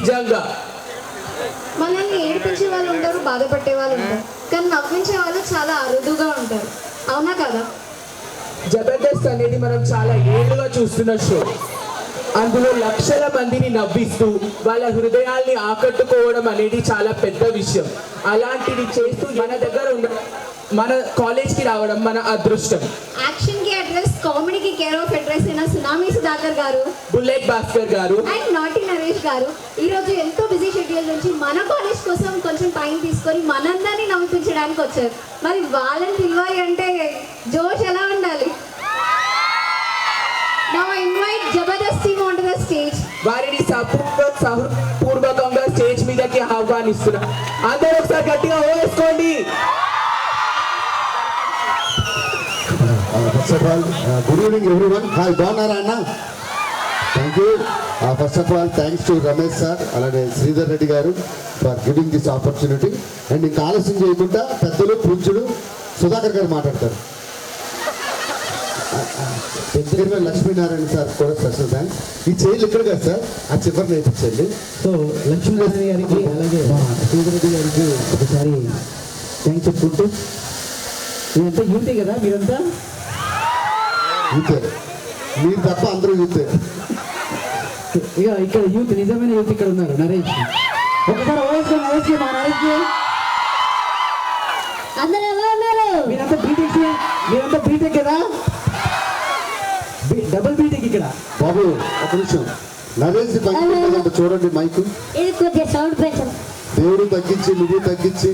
నిజంగా మనల్ని ఏడిపించే వాళ్ళు ఉంటారు, బాధపట్టే వాళ్ళు ఉంటారు, కానీ నవ్వించే వాళ్ళు చాలా అరుదుగా ఉంటారు. అవునా కదా? జబర్దస్త్ అనేది మనం చాలా ఏళ్ళుగా చూస్తున్న షో. అందులో లక్షల మందిని నవ్విస్తూ వాళ్ళ హృదయాల్ని ఆకట్టుకోవడం అనేది చాలా పెద్ద విషయం. అలాంటిది చేస్తూ మన దగ్గర మన కాలేజ్కి రావడం మన అదృష్టం. యాక్షన్ కి అడ్రస్, కామెడీకి కేర్ ఆఫ్ అడ్రస్ అయిన సునామీ సుధాకర్ గారు, బుల్లెట్ భాస్కర్ గారు అండ్ నాటి నరేష్ గారు ఈ రోజు ఎంతో బిజీ షెడ్యూల్ నుంచి మన కాలేజ్ కోసం కొంచెం టైం తీసుకొని మనందరినీ నవ్వించడానికి వచ్చారు. మరి వాళ్ళని పిలవాలి అంటే జోష్ ఎలా ఉండాలి? Now I invite Jabardasth team onto the stage. వారిని పూర్వకంగా స్టేజ్ మీదకి ఆహ్వానిస్తున్నా. అందరూ ఒకసారి గట్టిగా వేసుకోండి. First of all, good evening everyone. Hi, బాగున్నారా అన్న? Thank you. First of all, thanks to Ramesh sir, అలాగే శ్రీధర్ రెడ్డి గారు for giving this opportunity. And ఇంకా ఆలస్యం చేయకుండా పెద్దలు పూజ్యులు సుధాకర్ గారు మాట్లాడతారు. పెద్దలు లక్ష్మీనారాయణ సార్ కూడా స్పెషల్ థ్యాంక్స్. ఈ చైర్లు ఇక్కడ కదా సార్, ఆ చివరి నేర్పించండి. సో లక్ష్మీనారాయణ గారికి అలాగే శ్రీధర్ రెడ్డి గారికి ఒకసారి థ్యాంక్స్ చెప్పుకుంటూ, మీరంతా యూతే కదా, మీరంతా యూతే, మీరు తప్ప అందరూ యూతే. ఇక ఇక్కడ యూత్, నిజమైన యూత్ ఇక్కడ ఉన్నారు. నరేష్ ఒకసారి నరేష్ మా నరేష్ అందరూ ఎలా ఉన్నారు? మీరంతా బీటెక్ కదా, డబుల్ బీటెక్ ఇక్కడ. బాబు ఒక నిమిషం, నరేష్ పైకి చూడండి మైకు. ఇది కొద్దిగా సౌండ్ పెంచండి. దేవుడు తగ్గించి నువ్వు తగ్గించి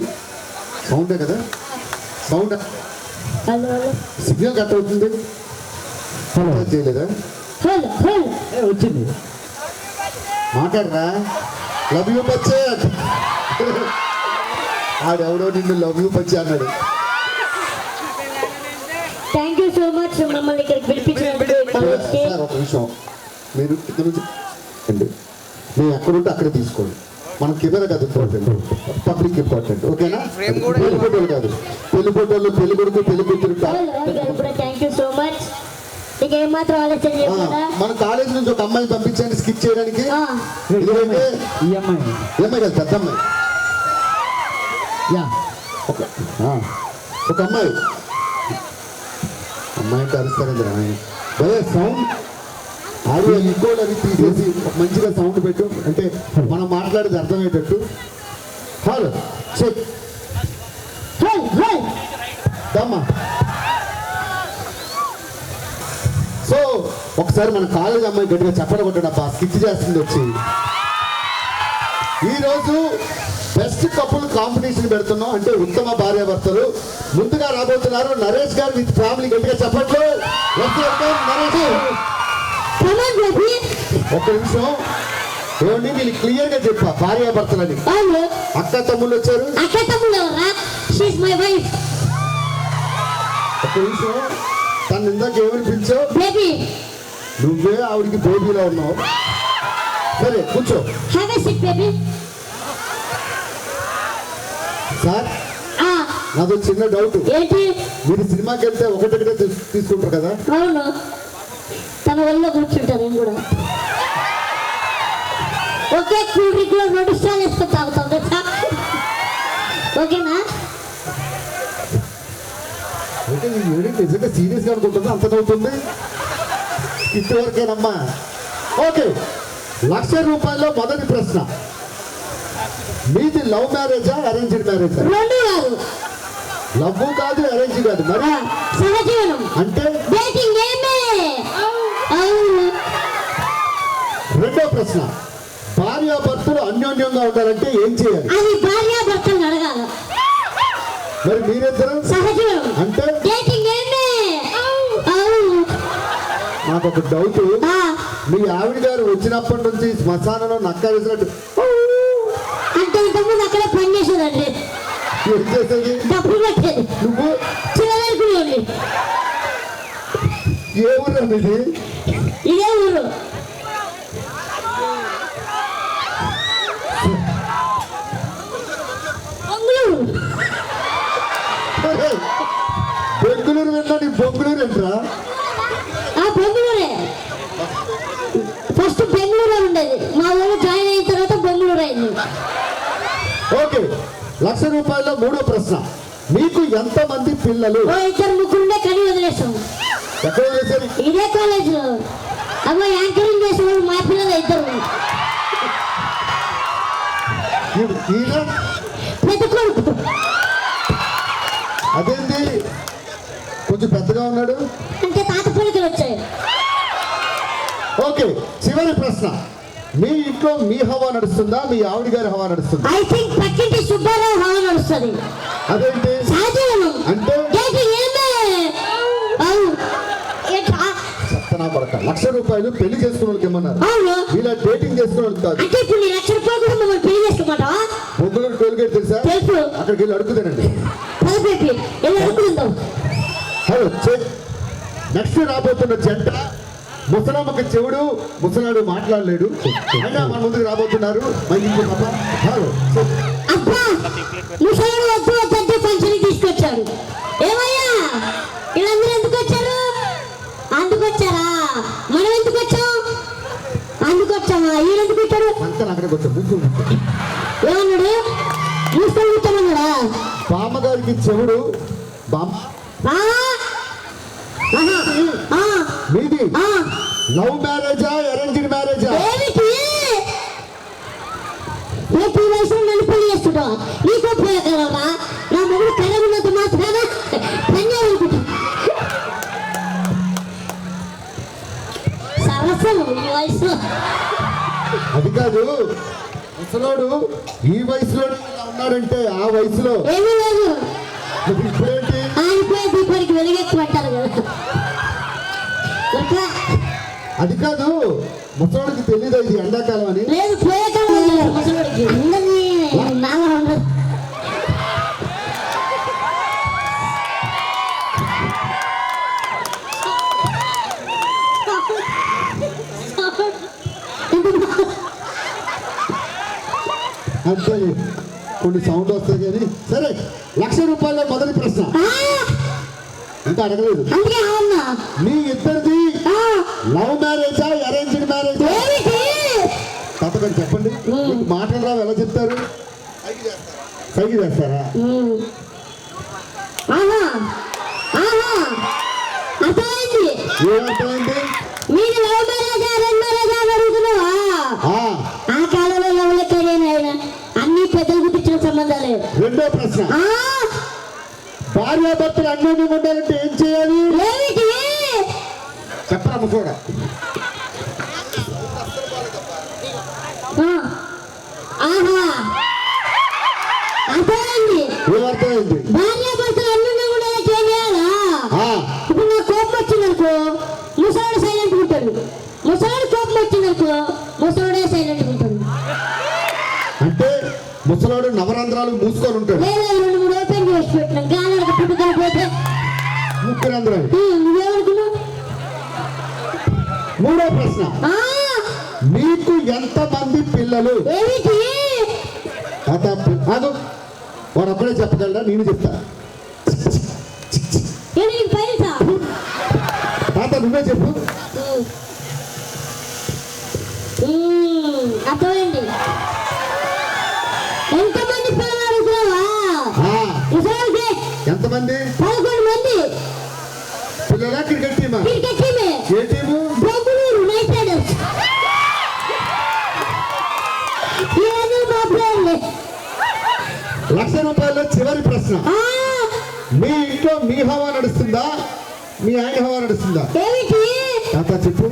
సౌండే కదా, సౌండ్ సిగ్నల్ కట్ అవుతుంది. చేయలేదా? వచ్చింది, మాట్లాడరా. లవ్ యూ పచ్చే ఆడెవడో నిన్ను లవ్ యూ పచ్చే అన్నాడు. థ్యాంక్ యూ సో మచ్ మమ్మల్ని ఇక్కడికి పిలిపించినందుకు. ఒక విషయం, మీరు ఇక్కడ నుంచి అండి, మేము ఎక్కడుంటే అక్కడ తీసుకోండి. మన కెమెరా కాదు ఇంపార్టెంట్, పబ్లిక్ ఇంపార్టెంట్. ఓకేనా? పెళ్లి ఫోటోలు కాదు, పెళ్లి ఫోటోలు పెళ్లి కొడుకు పెళ్లి కూతురు. Thank you so much. ఏమాత్రం ఆలోచన చేయకుండా మన కాలేజ్ నుంచి ఒక అమ్మాయిని పంపించండి స్కిప్ చేయడానికి. ఎందుకంటే ఈ అమ్మాయి కాదు, పెద్ద అమ్మాయి. ఒక అమ్మాయి అంటే అరుస్తారండి భయ సౌండ్ ఆడియో ఇంకోటి అవి తీసేసి మంచిగా సౌండ్ పెట్టు, అంటే మనం మాట్లాడేది అర్థమయ్యేటట్టు. Hello check దమ్మా. సో ఒకసారి మన కాలేజ్ అమ్మాయి గట్టిగా చెప్పడం కొట్టండి అబ్బా, స్కిచ్ చేస్తుంది వచ్చి. ఈరోజు బెస్ట్ కపుల్ కాంపిటీషన్ పెడుతున్నాం, అంటే ఉత్తమ భార్యాభర్తలు. ముందుగా రాబోతున్నారు నరేష్ గారు విత్ ఫ్యామిలీ. గట్టిగా చెప్పట్లు. ఒక్క నిమిషం ఏమండి, నేను క్లియర్ గా చెప్పా భార్యాభర్తలని. అక్క తమ్ముళ్ళు వచ్చారు. ఒక్క నిమిషం, తను ఇందాక ఏమని పిలిచావు? నువ్వే ఆవిడికి బేబీలో ఉన్నావు. సరే కూర్చో సార్. నాదో చిన్న డౌట్, మీరు సినిమాకి వెళ్తే ఒకటొకటే తీసుకుంటారు కదా? అవును, తన వల్ల కూర్చుంటాను నేను కూడా. ఒకే కూల్ డ్రింక్ లో 2 స్టార్లు వేసుకొని తాగుతాం కదా, ఓకేనా? అంటే నేను నిజంగా సీరియస్గా అనుకుంటున్నా, అంత అవుతుంది ఇంతవరకేనమ్మా. ఓకే, ₹1,00,000 మొదటి ప్రశ్న, మీది లవ్ మ్యారేజా అరేంజ్డ్ మ్యారేజా? లవ్ కాదు అరేంజ్ కాదు, మరి అంటే రెండో ప్రశ్న, భార్యాభర్తలు అన్యోన్యంగా ఉండాలంటే ఏం చేయాలి? మరి మీరిద్దరు అంటే నాకు ఒక డౌట్, మీ ఆవిడ గారు వచ్చినప్పటి నుంచి శ్మశానంలో నక్క వేసినట్టు అంటే ఇంతకుముందు అక్కడ పని చేసేదండి. ఏం చేసేది? డబ్బులు కట్టేది. నువ్వు చిన్నది. ఏ ఊరు ఇది? ఇదే ఊరు. బెంగళూరు వెళ్ళా, నీ బొంగుళూరు ఏంట్రా? బొంగుళూరే. ఫస్ట్ బెంగళూరు ఉండేది, మా ఊరు జాయిన్ అయిన తర్వాత బొంగుళూరు ఓకే, 1,00,000 రూపాయల్లో మూడో ప్రశ్న. మీకు ఎంతమంది పిల్లలు? ఇద్దరు ముగ్గురుండే కని వదిలేసాం. ఎక్కడ వదిలేసారు? ఇదే కాలేజ్ లో. అమ్మ యాంకరింగ్ చేసే వాళ్ళు మా పిల్లలు ఇద్దరు. పెద్ద కొడుకు. అదేంటి కొంచెం పెద్దగా ఉన్నాడు? అంటే తాత పిల్లలు వచ్చాయి. ఓకే, చివరి ప్రశ్న. మీ ఇంట్లో మీ హవా నడుస్తుందా, మీ ఆవిడ గారి హవా నడుస్తుందా? ఐ థింక్ పక్కింటి సుబ్బారావు హవా నడుస్తుంది. అదేంటి అంటే? చెప్తానా కొడక, 1,00,000 రూపాయలు పెళ్లి చేసుకున్న వాళ్ళకి ఇమ్మన్నారు. ఇలా డేటింగ్ చేసుకున్న వాళ్ళకి కాదు. అంటే ఇప్పుడు 1,00,000 రూపాయలు కూడా మమ్మల్ని పెళ్లి చేసుకోమాటా? పొంగులూరు టోల్గేట్ తెలుసా? తెలుసు. అక్కడికి వెళ్ళి అడుగుతానండి. హలో, నెక్స్ట్ రాబోతున్న జంట ముసలమ్మకి చెవుడు, ముసలాడు మాట్లాడలేడు. అయినా మన ముందుకు రాబోతున్నారు. హలో, అబ్బా ముసలాడు వద్దు వద్దంటే ఫంక్షన్ తీసుకొచ్చారు. ఏమయ్యా వీళ్ళందరూ ఎందుకు వచ్చారు? అందుకొచ్చారా? మనం ఎందుకు వచ్చాం? అందుకొచ్చామా? వీళ్ళెందుకు వచ్చారు? ఏమన్నాడు? ముసలు కూర్చోమన్నాడా? బామ్మగారికి చెవుడు. మీది లవ్ మ్యారేజా, అరేంజ్డ్ మ్యారేజా? రేపు ఈ వయసులో నన్ను పెళ్లి చేస్తుంటా? నీకు ఉపయోగకరమా? నా మొగుడు పెళ్ళున్నంత మాత్రాన పెళ్ళనుకుంటా. సరసం ఈ వయసులో. అది కాదు, ముసలోడు ఈ వయసులో ఉన్నాడంటే ఆ వయసులో ఏమీ లేదు. ఇప్పుడేంటి? ఇప్పుడే దీపానికి వెలిగెక్కుమంటారు కదా. అది కాదు, ముసలోడికి తెలియదు ఇది ఎండాకాలం అని. లేదు, పోయే కాలం ముసలోడికి ఉన్నది నాగా ఉండదు. అంతే, కొన్ని సౌండ్ వస్తాయి కానీ. సరే, 1,00,000 రూపాయల మొదటి ప్రశ్న. ఇంకా అడగలేదు. మీ ఇద్దరిది లవ్ మ్యారేజా, అరేంజ్డ్ మ్యారేజా? తప్పకుండా చెప్పండి. మాటలు రావు, ఎలా చెప్తారు? సైకి చేస్తారా? ఏమర్థమైంది? మీది లవ్ మ్యారేజా, అరేంజ్ మ్యారేజా అని అడుగుతున్నావా? ఆ కాలంలో లవ్ లెక్కలేనాయన, అన్ని పెద్దలు గుర్తించిన సంబంధాలే. రెండో ప్రశ్న. భార్యాభర్తలు అన్యోన్యంగా ఉండాలంటే ఏం చేయాలి? చెప్పరా ముసోడా? అర్థమైంది. ఏమర్థమైంది? భార్యాభర్తలు అన్యోన్యంగా ఉండాలంటే ఏం చేయాలా? ఇప్పుడు నాకు కోపం వచ్చిందనుకో, ముసలాడు సైలెంట్ ఉంటాడు. ముసలాడు కోపం వచ్చిందనుకో, ముసలాడే సైలెంట్ ఉంటాడు. అంటే ముసలాడు నవరంధ్రాలు మూసుకొని ఉంటాడు. లేదా 2-3 ఓపెన్ చేసి పెట్టినాం, గాలి పుట్టుకొని పోతే 3 రంధ్రాలు. నువ్వేమనుకున్నావు? మూడో ప్రశ్న. మీకు ఎంతమంది పిల్లలు? కాదు, వాడు అప్పుడే చెప్పగలరా? నేను చెప్తా. తాత నువ్వే చెప్పు. అర్థమైంది. ఎంతమంది పిల్లలు అడుగుతున్నావా? ఎంతమంది? 11 మంది పిల్లలా? క్రికెట్ టీమా? క్రికెట్ టీమే. ఏ టీము? Bengaluru Knight Riders. ₹1,00,000 రూపాయల చివరి ప్రశ్న. మీ ఇంట్లో మీ హవా నడుస్తుందా, మీ ఆయన హవా నడుస్తుందా? తాత చెప్పు.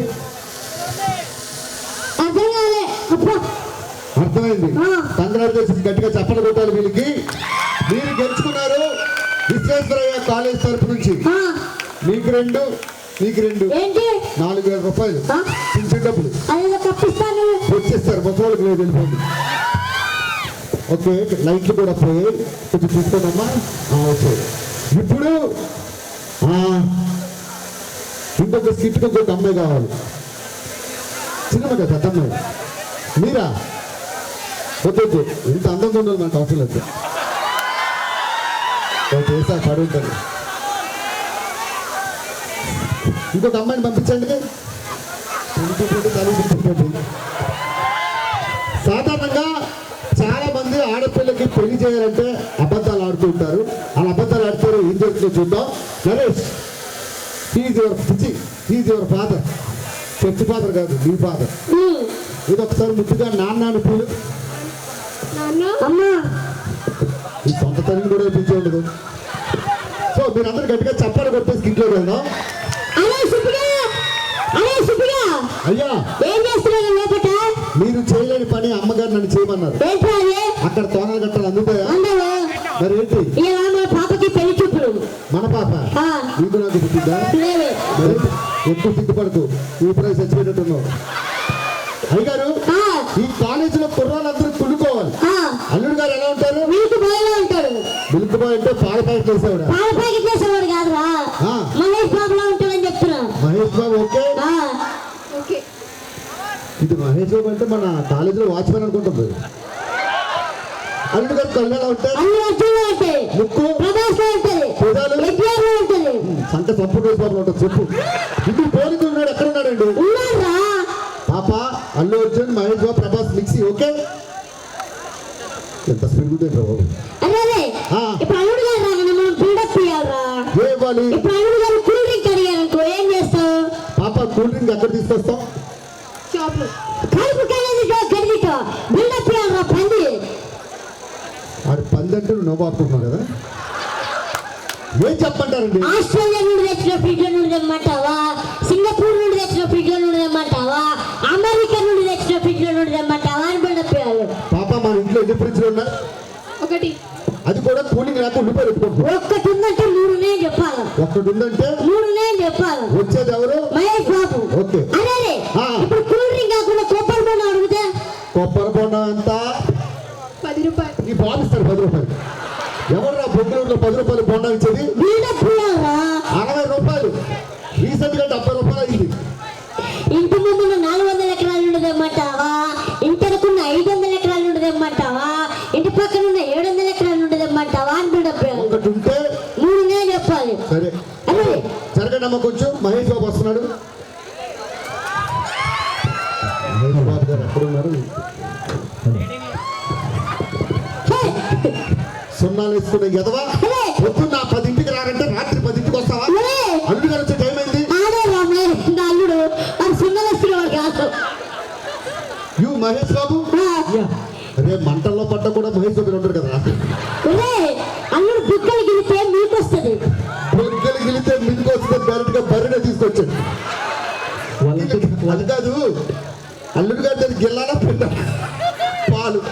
అర్థమైంది. కంగారు చేసి గట్టిగా చప్పలు కొట్టాలి వీళ్ళకి. మీరు గెలుచుకున్నారు విశ్వేశ్వరయ్య కాలేజ్ తరపు నుంచి. మీకు 2, మీకు 2, 4,000 రూపాయలు పింఛన్ డబ్బులు వచ్చేస్తారు. ముసలోళ్ళకి లేదు, వెళ్ళిపోండి. ఓకే, లైట్లు కూడా పోయాయి, కొంచెం తీసుకోనమ్మా. ఓకే, ఇప్పుడు ఇంకొక స్కిట్కి ఇంకొక అమ్మాయి కావాలి. చిన్నమ్మ కదా, పెద్ద అమ్మాయి. మీరా? వద్దు, ఇంత అందంగా ఉండాలి మనకు అవసరం లేదు. చేసా పడి ఉంటుంది. ఇంకొక అమ్మాయిని పంపించండి. సాధారణంగా పెళ్లి చేయాలంటే అబద్ధాలు ఆడుతూ ఉంటారు. అలా అబద్ధాలు ఆడితే ఏం జరుగుతుందో చూద్దాం. Naresh, he's your father. Church father కాదు, నీ ఫాదర్. ఇది ఒకసారి ముద్దుగా నాన్న అని పిలు. ఈ సొంత తల్లిని కూడా పిలిచి ఉండదు. సో మీరందరూ గట్టిగా చప్పాలు కొట్టేసి ఇంట్లో వెళ్దాం. అయ్యా, ఏం చేస్తున్నారు లోపట? మీరు చేయలేని పని అమ్మగారు నన్ను చేయమన్నారు. అక్కడ తోనాలు కట్టాలి, అందుతాయా? మరి ఏంటి? మన పాపకి పెళ్లి చూపులు. మన పాప నీకు నాకు పుట్టిందా? ఎక్కువ సిగ్గుపడకు, ఈ ప్రైజ్ చచ్చిపోయేటట్టున్నావు. అయ్యగారు, ఈ కాలేజీలో కుర్రాళ్ళందరూ కుళ్ళుకోవాలి. అల్లుడు గారు ఎలా ఉంటారు? మిల్క్ బాయ్ ఉంటాడు. మిల్క్ బాయ్ అంటే పాల ప్యాకెట్ చేసేవాడు. పాల ప్యాకెట్ చేసేవాడు కాదురా, మహేష్ బాబు లా ఉంటాడని చెప్తున్నా. మహేష్ బాబు ఓకే. ఇది మహేష్ బాబు అంటే మన కాలేజీలో వాచ్మెన్ అనుకుంటుంది. అల్లుడు గారు కళ్ళు ఎలా ఉంటాయి? ముక్కు, సంత సంపూర్ణ బాబు ఉంటుంది. చెప్పు, ఇంటికి పోలికి ఉన్నాడు. ఎక్కడ ఉన్నాడండి? పాప, అల్లు అర్జున్, మహేష్ బాబు, ప్రభాస్ మిక్సీ. ఓకే, ఎంత స్పీడ్ ఉంది బాబు. ఇప్పుడు అల్లుడు గారు రాగానే మనం బిల్డప్ ఇవ్వాలరా. ఇప్పుడు అల్లుడు గారు కూల్ డ్రింక్ అడిగారనుకో ఏం చేస్తావు? పాప, కూల్ డ్రింక్ ఎక్కడ తీసుకొస్తాం? కడుపు గడిగితో బిల్డప్ ఇవ్వాలరా. పంది ఆడు పంది అంటే నువ్వు నవ్వుకుంటున్నావు కదా. ఏం చెప్పంటారండి? ఆస్ట్రేలియా నుండి తెచ్చిన ఫ్రిడ్జ్ నుండి తెమ్మంటావా? సింగపూర్ నుండి తెచ్చిన ఫ్రిడ్జ్ నుండి తెమ్మంటావా? అమెరికా నుండి తెచ్చిన ఫ్రిడ్జ్ నుండి తెమ్మంటావా అని బిల్డప్ ఇవ్వాలి. పాప, మన ఇంట్లో ఎన్ని ఫ్రిడ్జ్లు ఉన్నాయి? ఒకటి. అది కూడా కూలింగ్ రాక ఉల్లిపాయలు పెట్టుకుంటాం. ఒక్కటి ఉందంటే మూడునే చెప్పాలి. ఒక్కటి ఉందంటే మూడునే చెప్పాలి. వచ్చేది ఎవరు? మహేష్ బాబు. ఓకే. అదే ఇప్పుడు కూల్ డ్రింక్ కాకుండా కొబ్బరి బొండం అడిగితే? కొబ్బరి బొండం ఎంత? 10 రూపాయలు. నీ బాబు ఇస్తాడు 10 రూపాయలు. ఎవరు బొగ్గులో 10 రూపాయలు బొండం ఇచ్చేది? 60 రూపాయలు. రీసెంట్ గా 70 రూపాయలు అయింది. ఇంటి ముందు 400 ఎకరాల నుండి తెమ్మంటావా? ఇంటనుకున్న 500 ఎకరాల నుండి తెమ్మంటావా? ఇంటి పక్కన ఉన్న 700 ఎకరాల నుండి తెమ్మంటావా అని బిల్డప్. ఒకటి ఉంటే మూడునే చెప్పాలి. సరే, జరగండి అమ్మ, కొంచెం మహేష్ బాబు వస్తున్నాడు. మహేష్ బాబు గారు ఎక్కడున్నారు? సున్నాలు వేసుకునే ఎదవా. పొద్దున్న 10ంటికి రారంటే రాత్రి 10ంటికి వస్తావా? అల్లుడు గారు వచ్చే టైం అయింది. అల్లుడు అది సున్నాలు వేసుకునేవాడు కాదు. యూ మహేష్ బాబు. అదే మంటల్లో పడ్డ కూడా మహేష్ బాబు ఉంటారు కదా. అల్లుడు బుక్కలు గిలితే మీకు వస్తుంది. బుక్కలు గిలితే మీకు వస్తుంది. డైరెక్ట్ గా బర్రెనే తీసుకొచ్చాడు. అది కాదు, అల్లుడు గారు దాన్ని గిల్లాలా పిండ పాలు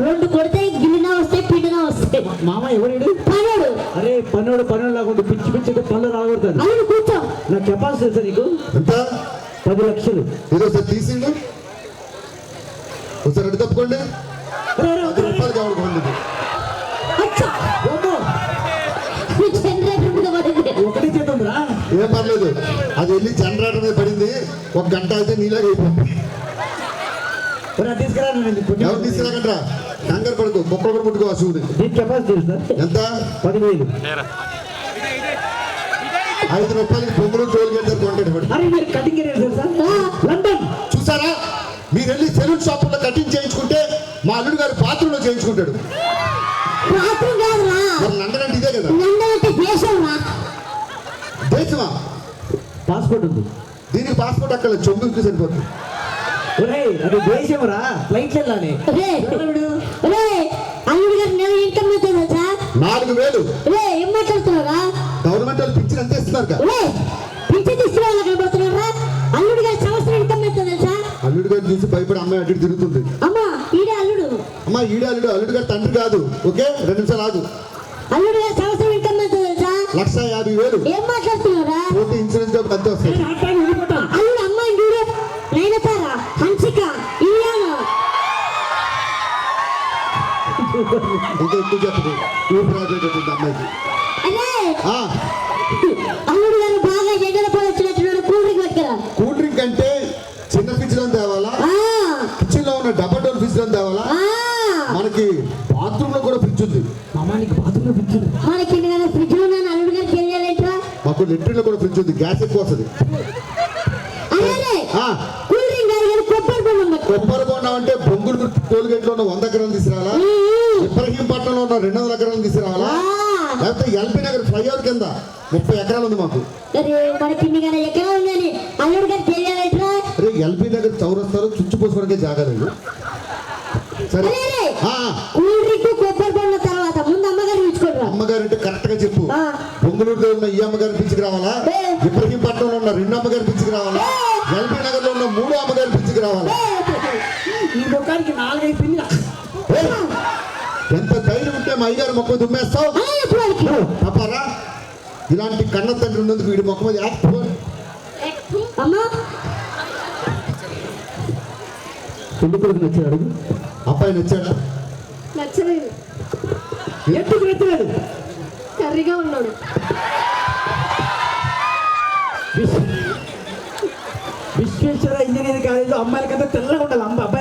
రెండు కొడితే గిల్లినా వస్తాయి, పిండినా వస్తాయి. మామ ఎవరు? పనుడు. అరే పనుడు లాగా పిచ్చి పిచ్చిగా పనులు రాకూడదు. అల్లుడు కూర్చో. నా కెపాసిటీ తెలుసా నీకు? ఎంత? 10 లక్షలు. ఏదో సార్ తీసిండు. ఒకసారి అడ్డు తప్పుకోండి. 10 రూపాయలు కావాలి. ఒకటి చేద్దాంరా. ఏం పర్లేదు, అది వెళ్ళి జనరేటర్ మీద పడింది. 1 గంట అయితే నీలాగా అయిపోయింది. తీసుకురా. ఎవరు తీసుకురాకంట్రా, కంగారు పడుకో. మొక్కలు కూడా ముట్టుకో. చూడు దీని కెపాసిటీ తెలుసా? ఎంత? 10,000. 5 రూపాయలకి బొమ్మలు టోల్ గేట్ దగ్గర కొంటాడు. అరే మీరు కటింగ్ ఏరియా తెలుసా? లండన్. చూసారా, మీరు వెళ్ళి సెలూన్ షాపుల్లో కటింగ్ చేయించుకుంటే మా అల్లుడు గారు బాత్రూమ్ లో చేయించుకుంటాడు. లండన్ అంటే ఇదే కదా. దేశమా? పాస్పోర్ట్ ఉంది. దీనికి పాస్పోర్ట్ అక్కడ చొంగుకి సరిపోతుంది. అది దేశం రా, ఫ్లైట్ వెళ్ళాలి. అల్లుడు గారు నెల ఇన్కమ్ ఎంత తెలుసా? 4,000. ఏం మాట్లాడుతున్నారా? గవర్నమెంట్ వాళ్ళు పింఛన్ ఎంత ఇస్తున్నారు? పింఛన్ తీసుకునే వాళ్ళు కనబడుతున్నారా? అల్లుడు గారి సంవత్సరం ఇన్కమ్ ఎంత తెలుసా? అల్లుడు గారు చూసి భయపడి అమ్మాయి అటు తిరుగుతుంది. అమ్మా ఈడే అల్లుడు. అమ్మా ఈడే అల్లుడు. అల్లుడు గారు తండ్రి కాదు. ఓకే, 2 నిమిషాలు ఆగు. అల్లుడు గారి సంవత్సరం ఇన్కమ్ ఎంత తెలుసా? 1,50,000. ఏం మాట్లాడుతున్నారా? ఇన్సూరెన్స్ డబ్బులు అంతే వస్తాయి. అల్లుడు అమ్మాయి చూడు, నైనతారా, హన్సిక, ఇలియానా. ఇంకా ఎక్కువ చెప్పదు. ఈ ప్రాజెక్ట్ అమ్మాయికి. అల్లుడు గారు బాగా ఎండల పోయి వచ్చినట్టున్నాడు. కూల్ డ్రింక్ పట్టుకురా. కూల్ డ్రింక్ అంటే చిన్న ఫ్రిడ్జ్ లో తేవాలా? కిచెన్ లో ఉన్న డబల్ డోర్ ఫ్రిడ్జ్ లో తేవాలా? మనకి బాత్రూమ్ లో కూడా ఫ్రిడ్జ్ ఉంది. బాత్రూమ్ లో ఫ్రిడ్జ్ ఉంది. మనకి ఫ్రిడ్జ్ లో అల్లుడు గారికి తెలియాలంటరా? మాకు లెట్రిన్ లో కూడా ఫ్రిడ్జ్ ఉంది. గ్యాస్ ఎక్కువ వస్తుంది. కూల్ డ్రింక్ కొబ్బరి బొండం. కొబ్బరి బొండం అంటే బొంగులు టోల్ గేట్ లో ఉన్న 100 ఎకరాలు తీసుకురాలా? ఇబ్రహీంపట్నంలో ఉన్న 200 ఎకరాలు తీసుకురావాలా? లేకపోతే ఎల్బీ నగర్ ఫ్లైఓవర్ కింద 30 ఎకరాలు ఉంది మాకు. అరే ఎల్బీ నగర్ చౌరస్తాలో చుచ్చుపోసుకోవడానికి జాగాలేదు. సరే తర్వాత ముందు అమ్మగారు పిలుచుకోరా. అమ్మగారు అంటే కరెక్ట్ గా చెప్పు. బొంగులూరులో ఉన్న ఈ అమ్మగారిని పిలుచుకురావాలా? ఇబ్రహీంపట్నంలో ఉన్న 2 అమ్మగారిని పిలుచుకురావాలా? ఎల్బీ నగర్ లో ఉన్న 3 అమ్మగారిని పిలుచుకురావాలా? ఈ ముఖానికి 4-5 పిల్ల. ఎంత ధైర్యం ఉంటే మా అయ్యగారు మొక్క దుమ్మేస్తావు తప్పరా? ఇలాంటి కన్న తండ్రి ఉన్నందుకు వీడి మొక్క మీద పెళ్లి కొడుకు నచ్చాడు. అడుగు. అబ్బాయి నచ్చాడా? నచ్చలేదు. ఎందుకు నచ్చలేదు? కర్రీగా ఉన్నాడు. విశ్వేశ్వర ఇంజనీరింగ్ కాలేజీలో అమ్మాయిల కదా తెల్లగా ఉండాలి. అబ్బాయి